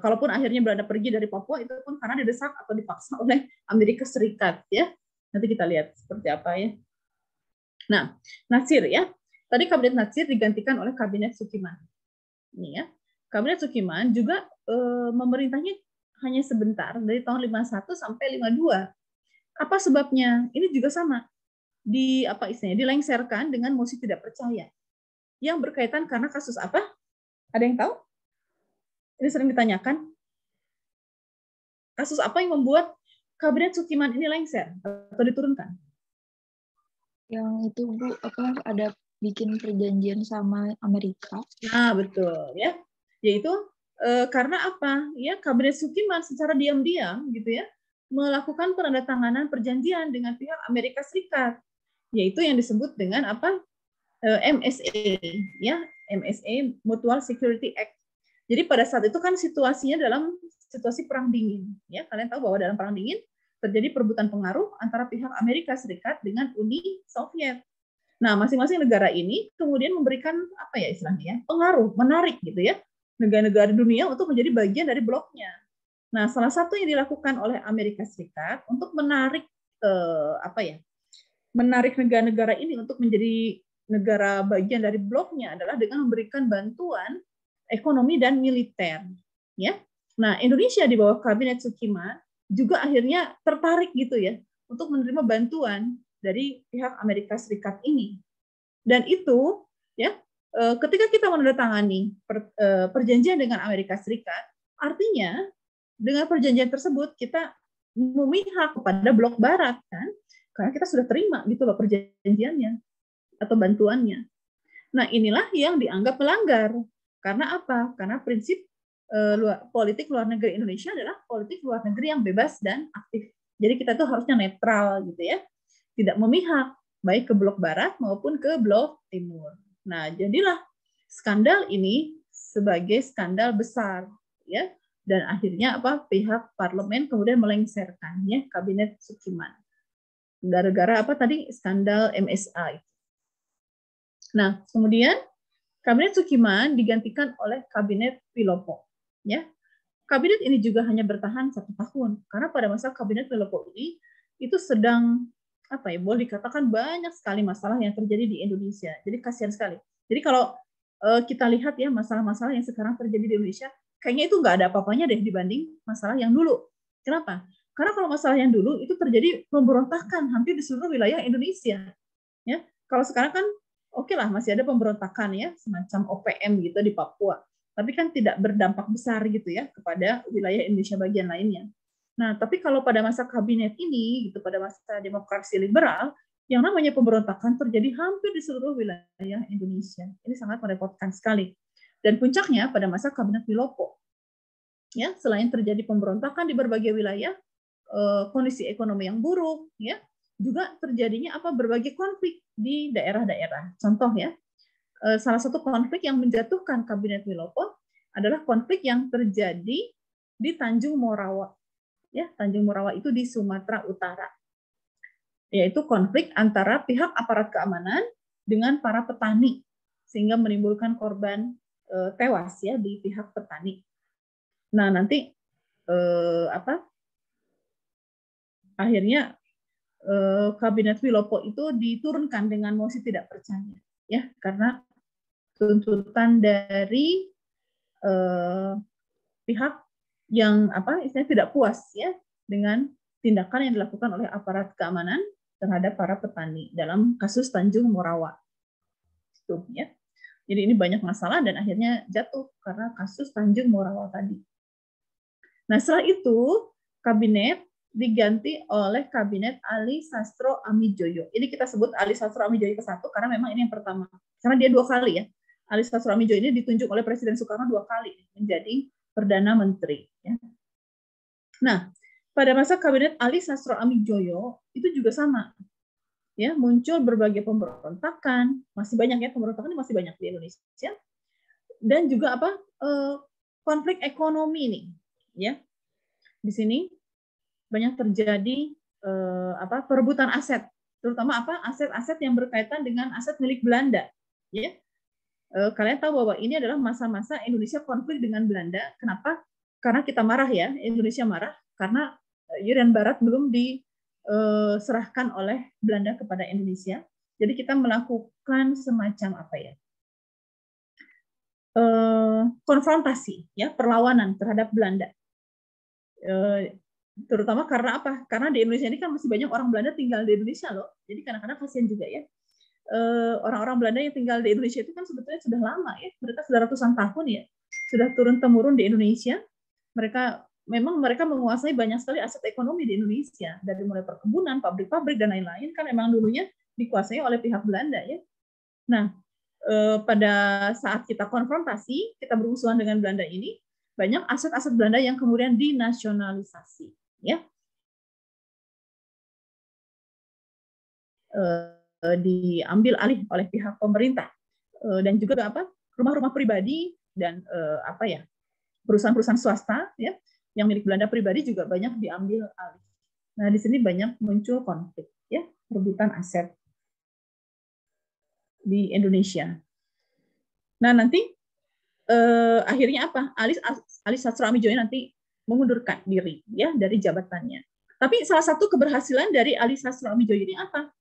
Kalaupun akhirnya Belanda pergi dari Papua itu pun karena didesak atau dipaksa oleh Amerika Serikat, ya. Nanti kita lihat seperti apa ya. Nah, Natsir ya. Tadi Kabinet Natsir digantikan oleh Kabinet Sukiman. Ini ya. Kabinet Sukiman juga memerintahnya hanya sebentar dari tahun 51 sampai 52. Apa sebabnya? Ini juga sama. Dilengserkan dengan mosi tidak percaya. Yang berkaitan karena kasus apa? Ada yang tahu? Ini sering ditanyakan. Kasus apa yang membuat Kabinet Sukiman ini lengser atau diturunkan? Yang itu Bu, ada bikin perjanjian sama Amerika. Nah, betul ya. Yaitu karena apa? Ya, Kabinet Sukiman secara diam-diam gitu ya melakukan penandatanganan perjanjian dengan pihak Amerika Serikat, yaitu yang disebut dengan apa? MSA, ya, MSA Mutual Security Act. Jadi pada saat itu kan situasinya dalam situasi perang dingin, ya. Kalian tahu bahwa dalam perang dingin terjadi perebutan pengaruh antara pihak Amerika Serikat dengan Uni Soviet. Nah, masing-masing negara ini kemudian memberikan apa ya istilahnya ya, pengaruh, menarik gitu ya, negara-negara dunia untuk menjadi bagian dari bloknya. Nah, salah satu yang dilakukan oleh Amerika Serikat untuk menarik menarik negara-negara ini untuk menjadi negara bagian dari bloknya adalah dengan memberikan bantuan ekonomi dan militer, ya. Nah, Indonesia di bawah Kabinet Sukiman juga akhirnya tertarik gitu ya untuk menerima bantuan dari pihak Amerika Serikat ini. Dan itu ya ketika kita menandatangani perjanjian dengan Amerika Serikat, artinya dengan perjanjian tersebut kita memihak kepada blok barat kan, karena kita sudah terima gitu loh perjanjiannya atau bantuannya. Nah, inilah yang dianggap melanggar. Karena apa? Karena prinsip politik luar negeri Indonesia adalah politik luar negeri yang bebas dan aktif. Jadi kita tuh harusnya netral gitu ya. Tidak memihak baik ke blok barat maupun ke blok timur. Nah, jadilah skandal ini sebagai skandal besar ya. Dan akhirnya apa? Pihak parlemen kemudian melengsarkannya Kabinet Sukiman. Gara-gara apa tadi? Skandal MSA. Nah, kemudian Kabinet Sukiman digantikan oleh Kabinet Wilopo. Ya, kabinet ini juga hanya bertahan 1 tahun karena pada masa Kabinet Wilopo ini itu sedang apa ya, boleh dikatakan banyak sekali masalah yang terjadi di Indonesia. Jadi kasihan sekali. Jadi kalau kita lihat ya masalah-masalah yang sekarang terjadi di Indonesia, kayaknya itu nggak ada apa-apanya deh dibanding masalah yang dulu. Kenapa? Karena kalau masalah yang dulu itu terjadi pemberontakan hampir di seluruh wilayah Indonesia. Ya, kalau sekarang kan oke lah masih ada pemberontakan ya semacam OPM gitu di Papua. Tapi kan tidak berdampak besar gitu ya kepada wilayah Indonesia bagian lainnya. Nah, tapi kalau pada masa kabinet ini, gitu pada masa demokrasi liberal, yang namanya pemberontakan terjadi hampir di seluruh wilayah Indonesia. Ini sangat merepotkan sekali. Dan puncaknya pada masa kabinet Wilopo. Ya, selain terjadi pemberontakan di berbagai wilayah, kondisi ekonomi yang buruk, ya, juga terjadinya apa berbagai konflik di daerah-daerah. Contoh ya, salah satu konflik yang menjatuhkan Kabinet Wilopo adalah konflik yang terjadi di Tanjung Morawa. Ya, Tanjung Morawa itu di Sumatera Utara. Yaitu konflik antara pihak aparat keamanan dengan para petani sehingga menimbulkan korban tewas ya di pihak petani. Nah, nanti akhirnya Kabinet Wilopo itu diturunkan dengan mosi tidak percaya ya karena tuntutan dari pihak yang istilahnya tidak puas ya dengan tindakan yang dilakukan oleh aparat keamanan terhadap para petani dalam kasus Tanjung Morawa. Itu ya. Jadi ini banyak masalah dan akhirnya jatuh karena kasus Tanjung Morawa tadi. Nah, setelah itu kabinet diganti oleh Kabinet Ali Sastro Amijoyo. Ini kita sebut Ali Sastro Amijoyo ke-1 karena memang ini yang pertama. Karena dia 2 kali ya. Ali Sastro Amijoyo ini ditunjuk oleh Presiden Soekarno 2 kali menjadi Perdana Menteri. Ya. Nah, pada masa Kabinet Ali Sastro Amijoyo itu juga sama. Ya, muncul berbagai pemberontakan, masih banyak ya pemberontakan masih banyak di Indonesia. Dan juga konflik ekonomi nih, ya. Di sini banyak terjadi perebutan aset, terutama aset-aset yang berkaitan dengan aset milik Belanda. Ya, kalian tahu bahwa ini adalah masa-masa Indonesia konflik dengan Belanda. Kenapa? Karena kita marah ya, Indonesia marah karena Irian Barat belum diserahkan oleh Belanda kepada Indonesia. Jadi kita melakukan semacam konfrontasi, ya, perlawanan terhadap Belanda. Terutama karena apa? Karena di Indonesia ini kan masih banyak orang Belanda tinggal di Indonesia loh. Jadi kadang-kadang kasihan juga ya. Orang-orang Belanda yang tinggal di Indonesia itu kan sebetulnya sudah lama ya. Mereka sudah ratusan tahun ya. Sudah turun-temurun di Indonesia. Mereka menguasai banyak sekali aset ekonomi di Indonesia. Dari mulai perkebunan, pabrik-pabrik, dan lain-lain kan memang dulunya dikuasai oleh pihak Belanda ya. Nah, pada saat kita konfrontasi, kita bermusuhan dengan Belanda ini, banyak aset-aset Belanda yang kemudian dinasionalisasi, ya, diambil alih oleh pihak pemerintah, dan juga rumah-rumah pribadi dan perusahaan-perusahaan swasta, ya, yang milik Belanda pribadi juga banyak diambil alih. Nah, di sini banyak muncul konflik, ya, perebutan aset di Indonesia. Nah, nanti akhirnya Ali Sastro Amijoyo nanti mengundurkan diri ya dari jabatannya. Tapi salah satu keberhasilan dari Ali Sastro Amijoyo ini apa?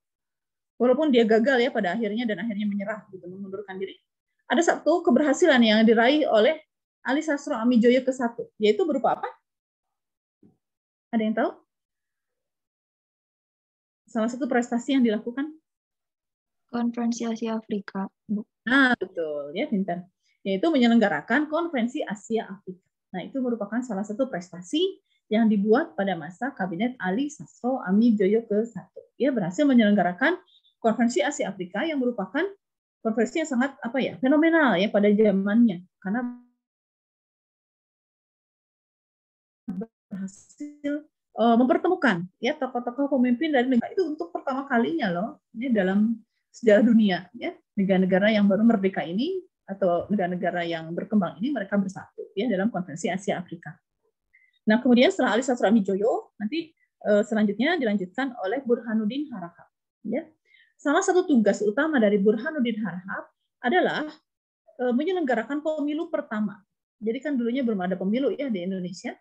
Walaupun dia gagal ya pada akhirnya dan akhirnya menyerah gitu, mengundurkan diri. Ada satu keberhasilan yang diraih oleh Ali Sastro Amijoyo ke-1, yaitu berupa apa? Ada yang tahu? Salah satu prestasi yang dilakukan? Konferensi Asia Afrika, Bu. Nah, betul ya, pintar. Yaitu menyelenggarakan Konferensi Asia Afrika. Nah, itu merupakan salah satu prestasi yang dibuat pada masa Kabinet Ali Sastro Amijoyo ke-1. Dia berhasil menyelenggarakan Konferensi Asia Afrika yang merupakan konferensi yang sangat fenomenal ya pada zamannya, karena berhasil mempertemukan ya tokoh-tokoh pemimpin dari negara itu untuk pertama kalinya loh ya, dalam sejarah dunia ya, negara-negara yang baru merdeka ini atau negara-negara yang berkembang ini mereka bersatu ya dalam Konferensi Asia Afrika. Nah, kemudian setelah Ali Sastro Amijoyo nanti selanjutnya dilanjutkan oleh Burhanuddin Harahap ya. Salah satu tugas utama dari Burhanuddin Harahap adalah menyelenggarakan pemilu pertama. Jadi kan dulunya belum ada pemilu ya di Indonesia.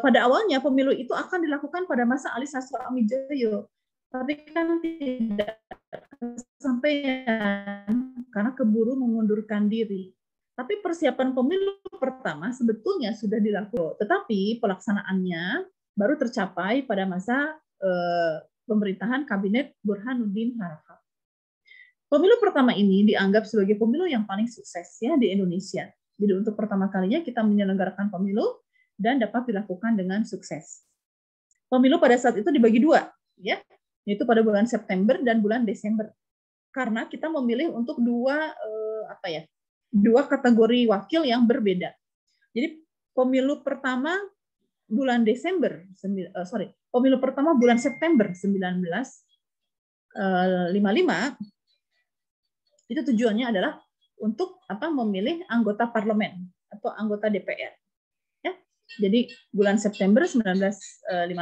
Pada awalnya pemilu itu akan dilakukan pada masa Ali Sastro Amijoyo, tapi kan tidak kesampaian karena keburu mengundurkan diri. Tapi persiapan pemilu pertama sebetulnya sudah dilakukan, tetapi pelaksanaannya baru tercapai pada masa pemerintahan Kabinet Burhanuddin Harahap. Pemilu pertama ini dianggap sebagai pemilu yang paling sukses ya di Indonesia. Jadi untuk pertama kalinya kita menyelenggarakan pemilu dan dapat dilakukan dengan sukses. Pemilu pada saat itu dibagi dua, ya, yaitu pada bulan September dan bulan Desember. Karena kita memilih untuk dua kategori wakil yang berbeda. Jadi pemilu pertama bulan pemilu pertama bulan September 1955 itu tujuannya adalah untuk memilih anggota parlemen atau anggota DPR. Ya. Jadi bulan September 1955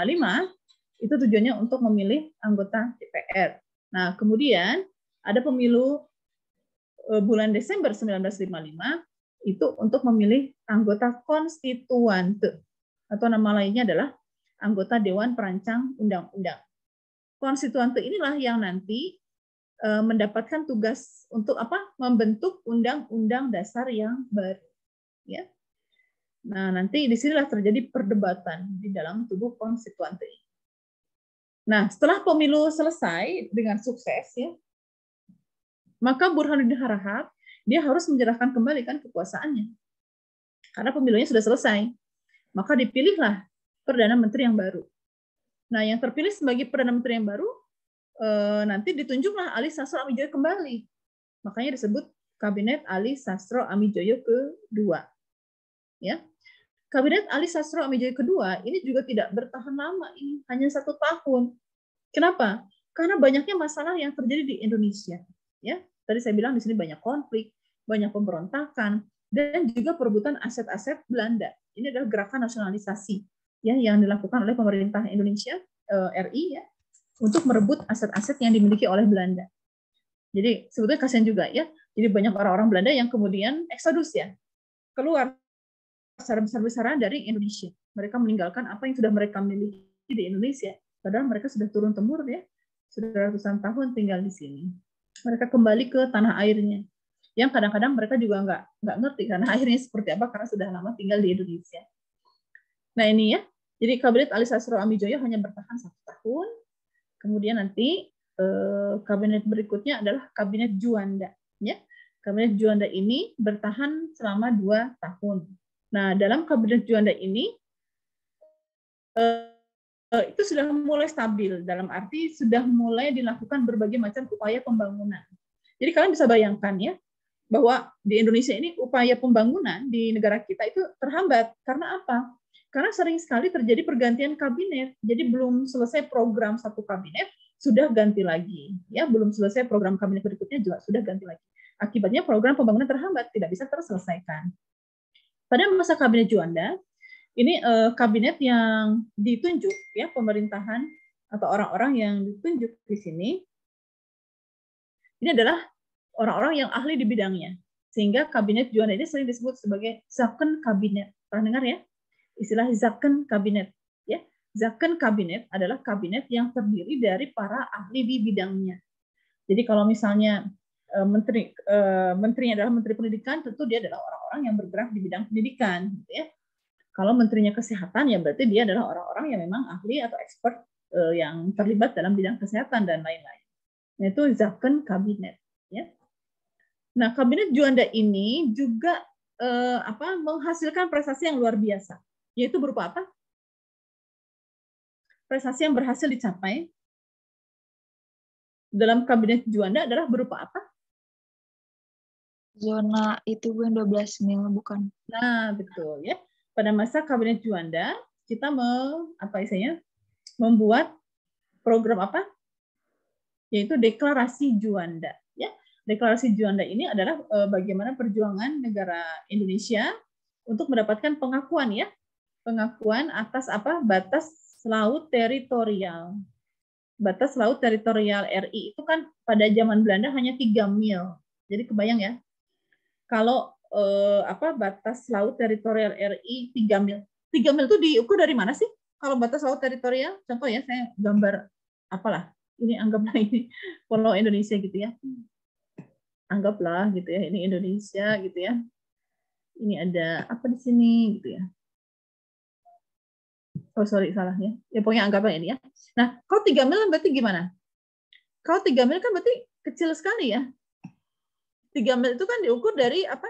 itu tujuannya untuk memilih anggota DPR. Nah, kemudian ada pemilu bulan Desember 1955 itu untuk memilih anggota konstituante atau nama lainnya adalah anggota Dewan Perancang Undang-Undang. Konstituante inilah yang nanti mendapatkan tugas untuk membentuk undang-undang dasar yang baru. Ya. Nah, nanti disinilah terjadi perdebatan di dalam tubuh konstituante ini. Nah, setelah pemilu selesai dengan sukses, ya, maka Burhanuddin Harahap dia harus menyerahkan kembali kan kekuasaannya. Karena pemilunya sudah selesai. Maka dipilihlah Perdana Menteri yang baru. Nah, yang terpilih sebagai Perdana Menteri yang baru nanti ditunjuklah Ali Sastro Amijoyo kembali. Makanya disebut Kabinet Ali Sastro Amijoyo kedua. Ya. Kabinet Ali Sastro Amijoyo kedua ini juga tidak bertahan lama, ini hanya 1 tahun. Kenapa? Karena banyaknya masalah yang terjadi di Indonesia. Ya, tadi saya bilang di sini banyak konflik, banyak pemberontakan, dan juga perebutan aset-aset Belanda. Ini adalah gerakan nasionalisasi ya yang dilakukan oleh pemerintah Indonesia RI ya untuk merebut aset-aset yang dimiliki oleh Belanda. Jadi sebetulnya kasihan juga ya. Jadi banyak orang-orang Belanda yang kemudian eksodus ya keluar secara besar-besaran dari Indonesia. Mereka meninggalkan apa yang sudah mereka miliki di Indonesia. Padahal mereka sudah turun-temurun ya, sudah ratusan tahun tinggal di sini. Mereka kembali ke tanah airnya. Yang kadang-kadang mereka juga nggak ngerti tanah airnya seperti apa karena sudah lama tinggal di Indonesia. Nah ini ya, jadi Kabinet Ali Sastro Amijoyo hanya bertahan 1 tahun. Kemudian nanti kabinet berikutnya adalah Kabinet Juanda. Ya, Kabinet Juanda ini bertahan selama 2 tahun. Nah, dalam Kabinet Juanda ini itu sudah mulai stabil, dalam arti sudah mulai dilakukan berbagai macam upaya pembangunan. Jadi kalian bisa bayangkan ya, bahwa di Indonesia ini upaya pembangunan di negara kita itu terhambat. Karena apa? Karena sering sekali terjadi pergantian kabinet. Jadi belum selesai program satu kabinet, sudah ganti lagi. Ya, belum selesai program kabinet berikutnya juga sudah ganti lagi. Akibatnya program pembangunan terhambat, tidak bisa terselesaikan. Pada masa Kabinet Juanda, ini kabinet yang ditunjuk ya pemerintahan atau orang-orang yang ditunjuk di sini ini adalah orang-orang yang ahli di bidangnya, sehingga Kabinet Juanda ini sering disebut sebagai Zaken Kabinet. Pernah dengar ya istilah Zaken Kabinet? Ya, Zaken Kabinet adalah kabinet yang terdiri dari para ahli di bidangnya. Jadi kalau misalnya menterinya adalah Menteri Pendidikan, tentu dia adalah orang-orang yang bergerak di bidang pendidikan, gitu ya. Kalau menterinya kesehatan, ya berarti dia adalah orang-orang yang memang ahli atau expert yang terlibat dalam bidang kesehatan dan lain-lain. Yaitu Zakon Kabinet. Ya. Nah, Kabinet Juanda ini juga menghasilkan prestasi yang luar biasa. Yaitu berupa apa? Prestasi yang berhasil dicapai dalam Kabinet Juanda adalah berupa apa? Zona itu bukan 12 mil, bukan? Nah, betul ya. Pada masa Kabinet Juanda, kita membuat program apa? Yaitu Deklarasi Juanda. Ya, Deklarasi Juanda ini adalah bagaimana perjuangan negara Indonesia untuk mendapatkan pengakuan ya, pengakuan atas apa? Batas laut teritorial. Batas laut teritorial RI itu kan pada zaman Belanda hanya 3 mil. Jadi kebayang ya, kalau batas laut teritorial RI 3 mil. 3 mil itu diukur dari mana sih? Kalau batas laut teritorial, contoh ya, saya gambar apalah. Ini anggaplah ini pulau Indonesia gitu ya. Anggaplah gitu ya, ini Indonesia gitu ya. Ini ada apa di sini gitu ya. Oh sorry, salah ya. Ya pokoknya anggaplah ini ya. Nah, kalau 3 mil berarti gimana? Kalau 3 mil kan berarti kecil sekali ya. 3 mil itu kan diukur dari apa?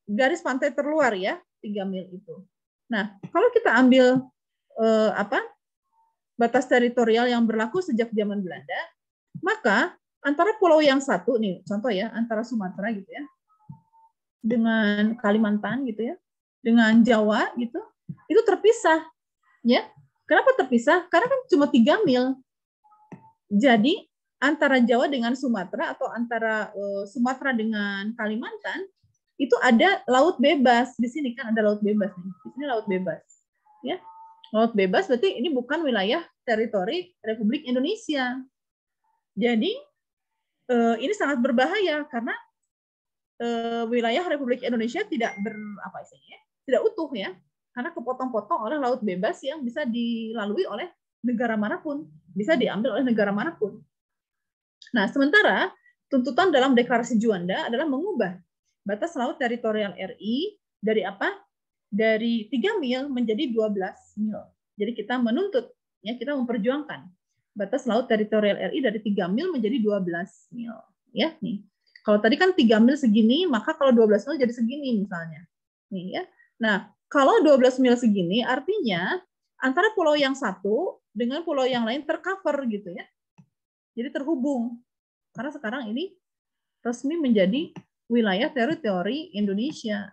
Garis pantai terluar ya, 3 mil itu. Nah, kalau kita ambil batas teritorial yang berlaku sejak zaman Belanda, maka antara pulau yang satu nih, contoh ya, antara Sumatera gitu ya, dengan Kalimantan gitu ya, dengan Jawa gitu, itu terpisah ya. Kenapa terpisah? Karena kan cuma 3 mil. Jadi antara Jawa dengan Sumatera atau antara Sumatera dengan Kalimantan itu ada laut bebas. Di sini kan ada laut bebas nih. Di sini laut bebas. Ya. Laut bebas berarti ini bukan wilayah teritori Republik Indonesia. Jadi ini sangat berbahaya karena wilayah Republik Indonesia tidak tidak utuh ya. Karena kepotong-potong oleh laut bebas yang bisa dilalui oleh negara manapun, bisa diambil oleh negara manapun. Nah, sementara tuntutan dalam Deklarasi Juanda adalah mengubah batas laut teritorial RI dari apa? Dari 3 mil menjadi 12 mil. Jadi kita menuntut, ya kita memperjuangkan batas laut teritorial RI dari 3 mil menjadi 12 mil. Ya, nih. Kalau tadi kan 3 mil segini, maka kalau 12 mil jadi segini misalnya. Nih ya. Nah, kalau 12 mil segini artinya antara pulau yang satu dengan pulau yang lain tercover gitu ya. Jadi terhubung. Karena sekarang ini resmi menjadi wilayah teritori Indonesia.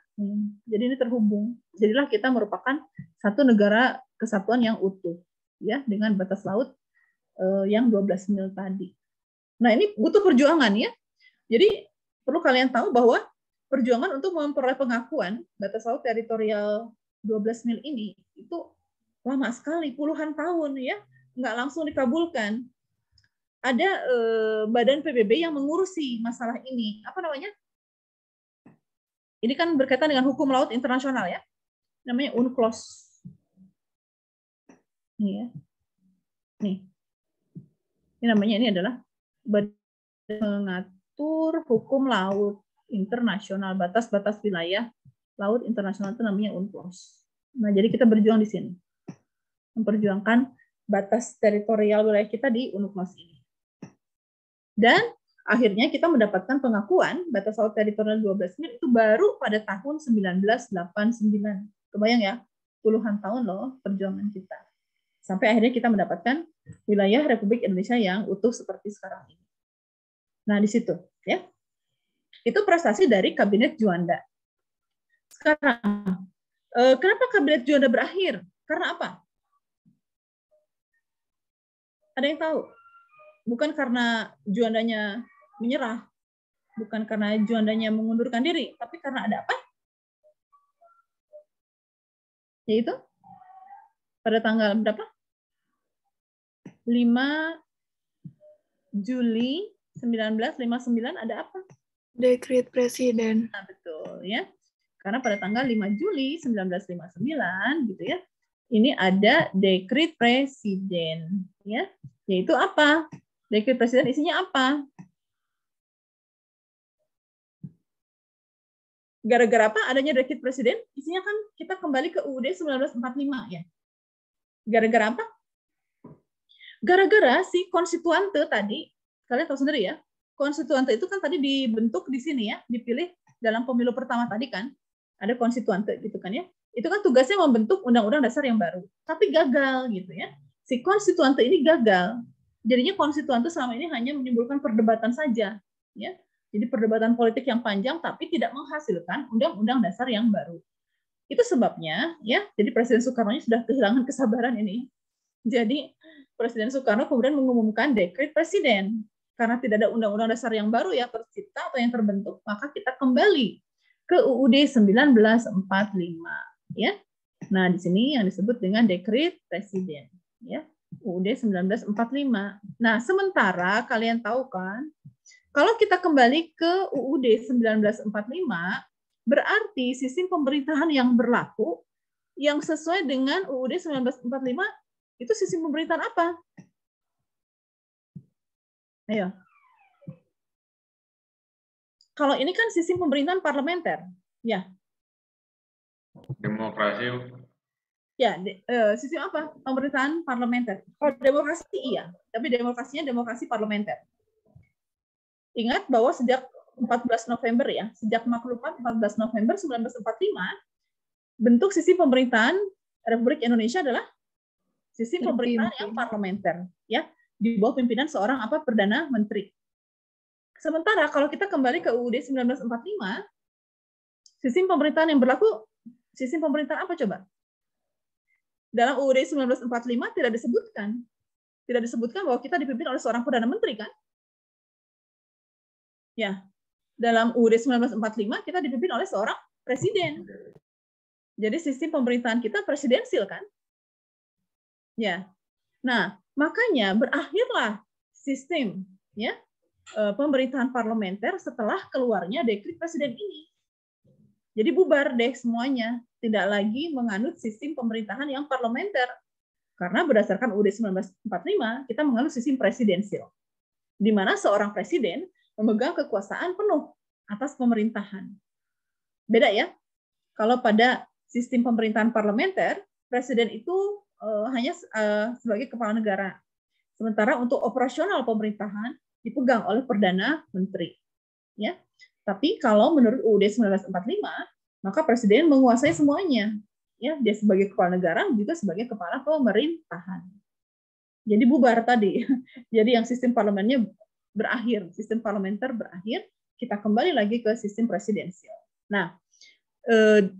Jadi ini terhubung. Jadilah kita merupakan satu negara kesatuan yang utuh ya dengan batas laut yang 12 mil tadi. Nah, ini butuh perjuangan ya. Jadi perlu kalian tahu bahwa perjuangan untuk memperoleh pengakuan batas laut teritorial 12 mil ini itu lama sekali, puluhan tahun ya, nggak langsung dikabulkan. Ada badan PBB yang mengurusi masalah ini. Apa namanya? Ini kan berkaitan dengan hukum laut internasional ya. Namanya UNCLOS. Nih ya. Nih. Ini namanya ini adalah badan mengatur hukum laut internasional, batas-batas wilayah laut internasional itu namanya UNCLOS. Nah, jadi kita berjuang di sini. Memperjuangkan batas teritorial wilayah kita di UNCLOS ini. Dan akhirnya kita mendapatkan pengakuan batas laut teritorial 12 mil itu baru pada tahun 1989. Kebayang ya, puluhan tahun loh perjuangan kita. Sampai akhirnya kita mendapatkan wilayah Republik Indonesia yang utuh seperti sekarang ini. Nah, di situ ya. Itu prestasi dari Kabinet Juanda. Sekarang, kenapa Kabinet Juanda berakhir? Karena apa? Ada yang tahu? Bukan karena Juandanya menyerah, bukan karena Juandanya mengundurkan diri, tapi karena ada apa? Yaitu pada tanggal berapa? 5 Juli 1959 ada apa? Dekret Presiden. Nah, betul ya. Karena pada tanggal 5 Juli 1959 gitu ya. Ini ada Dekret Presiden ya. Yaitu apa? Dekret Presiden isinya apa? Gara-gara apa? Adanya dekret presiden, isinya kan kita kembali ke UUD 1945 ya. Gara-gara apa? Gara-gara si konstituante tadi, kalian tahu sendiri ya, konstituante itu kan tadi dibentuk di sini ya, dipilih dalam pemilu pertama tadi kan, ada konstituante gitu kan ya. Itu kan tugasnya membentuk undang-undang dasar yang baru. Tapi gagal gitu ya. Si konstituante ini gagal. Jadinya konstituante selama ini hanya menimbulkan perdebatan saja ya. Jadi perdebatan politik yang panjang tapi tidak menghasilkan undang-undang dasar yang baru. Itu sebabnya ya, jadi Presiden Soekarno sudah kehilangan kesabaran ini. Jadi Presiden Soekarno kemudian mengumumkan dekret presiden. Karena tidak ada undang-undang dasar yang baru ya tercipta atau yang terbentuk, maka kita kembali ke UUD 1945 ya. Nah, di sini yang disebut dengan dekret presiden ya. UUD 1945. Nah, sementara kalian tahu kan, kalau kita kembali ke UUD 1945, berarti sistem pemerintahan yang berlaku yang sesuai dengan UUD 1945 itu sistem pemerintahan apa? Ayo. Kalau ini kan sistem pemerintahan parlementer, ya. Demokrasi. Ya, sistem apa? Pemerintahan parlementer. Kalau demokrasi iya, tapi demokrasinya demokrasi parlementer. Ingat bahwa sejak 14 November ya, sejak maklumat 14 November 1945, bentuk sistem pemerintahan Republik Indonesia adalah sistem pemerintahan yang parlementer, ya, di bawah pimpinan seorang Perdana Menteri. Sementara kalau kita kembali ke UUD 1945, sistem pemerintahan yang berlaku, sistem pemerintahan apa coba? Dalam UUD 1945 tidak disebutkan bahwa kita dipimpin oleh seorang Perdana Menteri kan? Ya, dalam UUD 1945 kita dipimpin oleh seorang presiden. Jadi sistem pemerintahan kita presidensil kan? Ya. Nah, makanya berakhirlah sistem ya pemerintahan parlementer setelah keluarnya dekret presiden ini. Jadi bubar deh semuanya, tidak lagi menganut sistem pemerintahan yang parlementer. Karena berdasarkan UUD 1945 kita menganut sistem presidensil, di mana seorang presiden memegang kekuasaan penuh atas pemerintahan. Beda ya. Kalau pada sistem pemerintahan parlementer, presiden itu hanya sebagai kepala negara. Sementara untuk operasional pemerintahan dipegang oleh Perdana Menteri. Ya. Tapi kalau menurut UUD 1945, maka presiden menguasai semuanya. Ya, dia sebagai kepala negara juga sebagai kepala pemerintahan. Jadi bubar tadi. Jadi yang sistem parlemennya berakhir, sistem parlementer berakhir, kita kembali lagi ke sistem presidensial. Nah,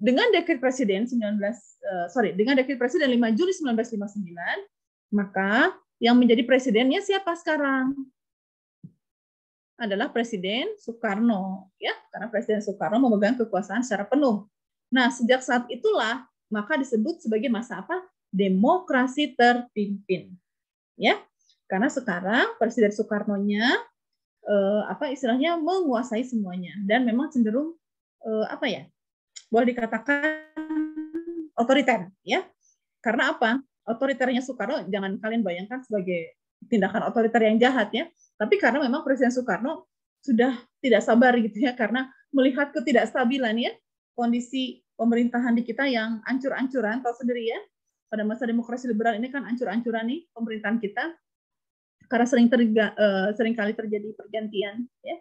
dengan dekret presiden dengan dekret presiden 5 Juli 1959, maka yang menjadi presidennya siapa sekarang? Adalah Presiden Soekarno, ya, karena Presiden Soekarno memegang kekuasaan secara penuh. Nah, sejak saat itulah maka disebut sebagai masa apa? Demokrasi terpimpin, ya, karena sekarang Presiden Soekarno-nya istilahnya menguasai semuanya dan memang cenderung boleh dikatakan otoriter, ya. Karena apa? Otoriternya Soekarno jangan kalian bayangkan sebagai tindakan otoriter yang jahat ya, tapi karena memang Presiden Soekarno sudah tidak sabar gitu ya, karena melihat ketidakstabilan ya, kondisi pemerintahan di kita yang ancur-ancuran, tahu sendiri ya, pada masa demokrasi liberal ini kan ancur-ancuran nih pemerintahan kita, karena sering kali terjadi pergantian ya.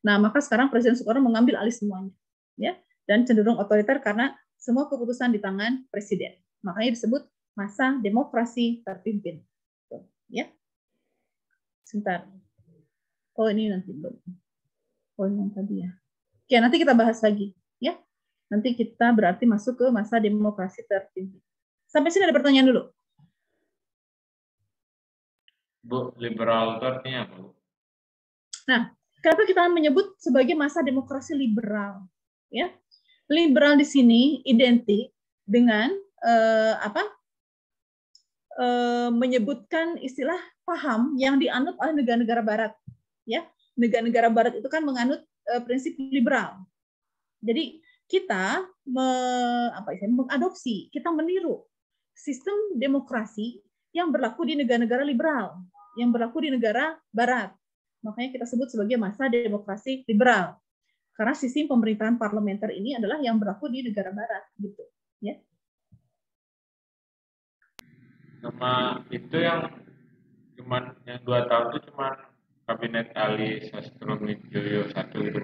Nah, maka sekarang Presiden Soekarno mengambil alih semuanya ya, dan cenderung otoriter karena semua keputusan di tangan presiden. Makanya disebut masa demokrasi terpimpin. Ya. Sebentar. Oh, ini nanti belum. Oh, ini tadi ya. Oke, nanti kita bahas lagi ya. Nanti kita berarti masuk ke masa demokrasi terpimpin. Sampai sini ada pertanyaan dulu. Bu, liberal itu artinya apa, Bu? Nah, kenapa kita menyebut sebagai masa demokrasi liberal? Ya, liberal di sini identik dengan menyebutkan istilah paham yang dianut oleh negara-negara Barat. Ya, negara-negara Barat itu kan menganut prinsip liberal. Jadi kita mengadopsi, kita meniru sistem demokrasi yang berlaku di negara-negara liberal, yang berlaku di negara Barat. Makanya kita sebut sebagai masa demokrasi liberal. Karena sistem pemerintahan parlementer ini adalah yang berlaku di negara barat gitu, ya. Sama itu yang cuman yang 2 tahun itu cuman kabinet Ali Sastroamidjojo 1 gitu.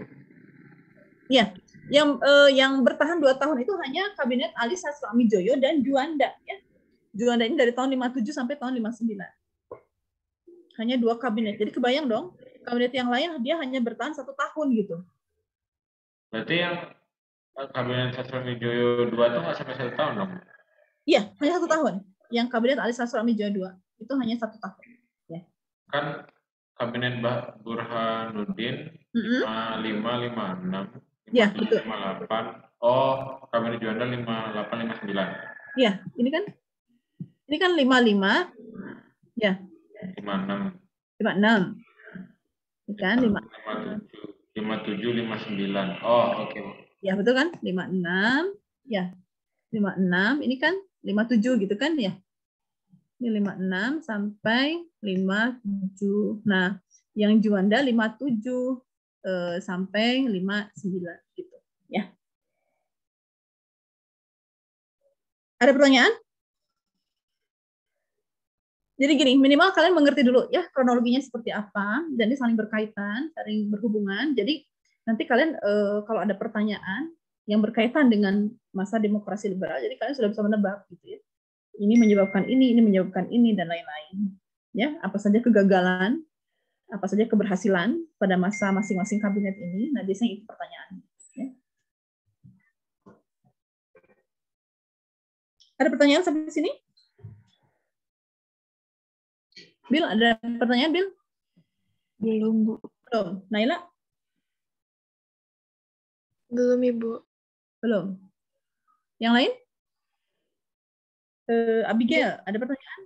Ya, yang bertahan 2 tahun itu hanya kabinet Ali Sastroamidjojo dan Juanda, ya. Juanda ini dari tahun 57 sampai tahun 59. Hanya 2 kabinet. Jadi kebayang dong, kabinet yang lain dia hanya bertahan 1 tahun gitu. Berarti yang kabinet Sastroamidjojo 2 tuh nggak sampai 1 tahun dong? Iya, hanya 1 tahun. Yang kabinet Ali Sastroamidjojo 2 itu hanya 1 tahun. Ya. Kan kabinet Burhanuddin 5556, Ya, 57, 58. Oh, kabinet Juanda 58, 59. Iya, ini kan 55, ya. 56. 56. Ini kan 57, 59. Oh, oke. Ya, betul kan? 56. Ya. 56, ini kan 57 gitu kan ya. Ini 56 sampai 57. Nah, yang Juanda 57 sampai 59 gitu, ya. Ada pertanyaan? Jadi gini, minimal kalian mengerti dulu ya kronologinya seperti apa, dan ini saling berkaitan, saling berhubungan. Jadi nanti kalian kalau ada pertanyaan yang berkaitan dengan masa demokrasi liberal, jadi kalian sudah bisa menebak gitu ya. Ini menyebabkan ini, dan lain-lain. Ya, apa saja kegagalan, apa saja keberhasilan pada masa masing-masing kabinet ini. Nah, biasanya itu pertanyaan. Ya. Ada pertanyaan sampai sini? Bil, ada pertanyaan, Bil? Belum, Bu. Belum. Naila? Belum, Ibu. Belum. Yang lain? Abigail, ada pertanyaan?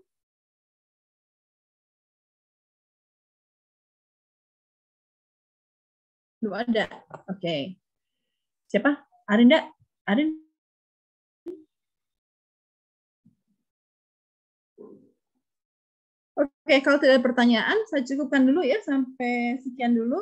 Belum ada. Oke. Siapa? Arinda? Arin? Oke, kalau tidak ada pertanyaan, saya cukupkan dulu ya, sampai sekian dulu.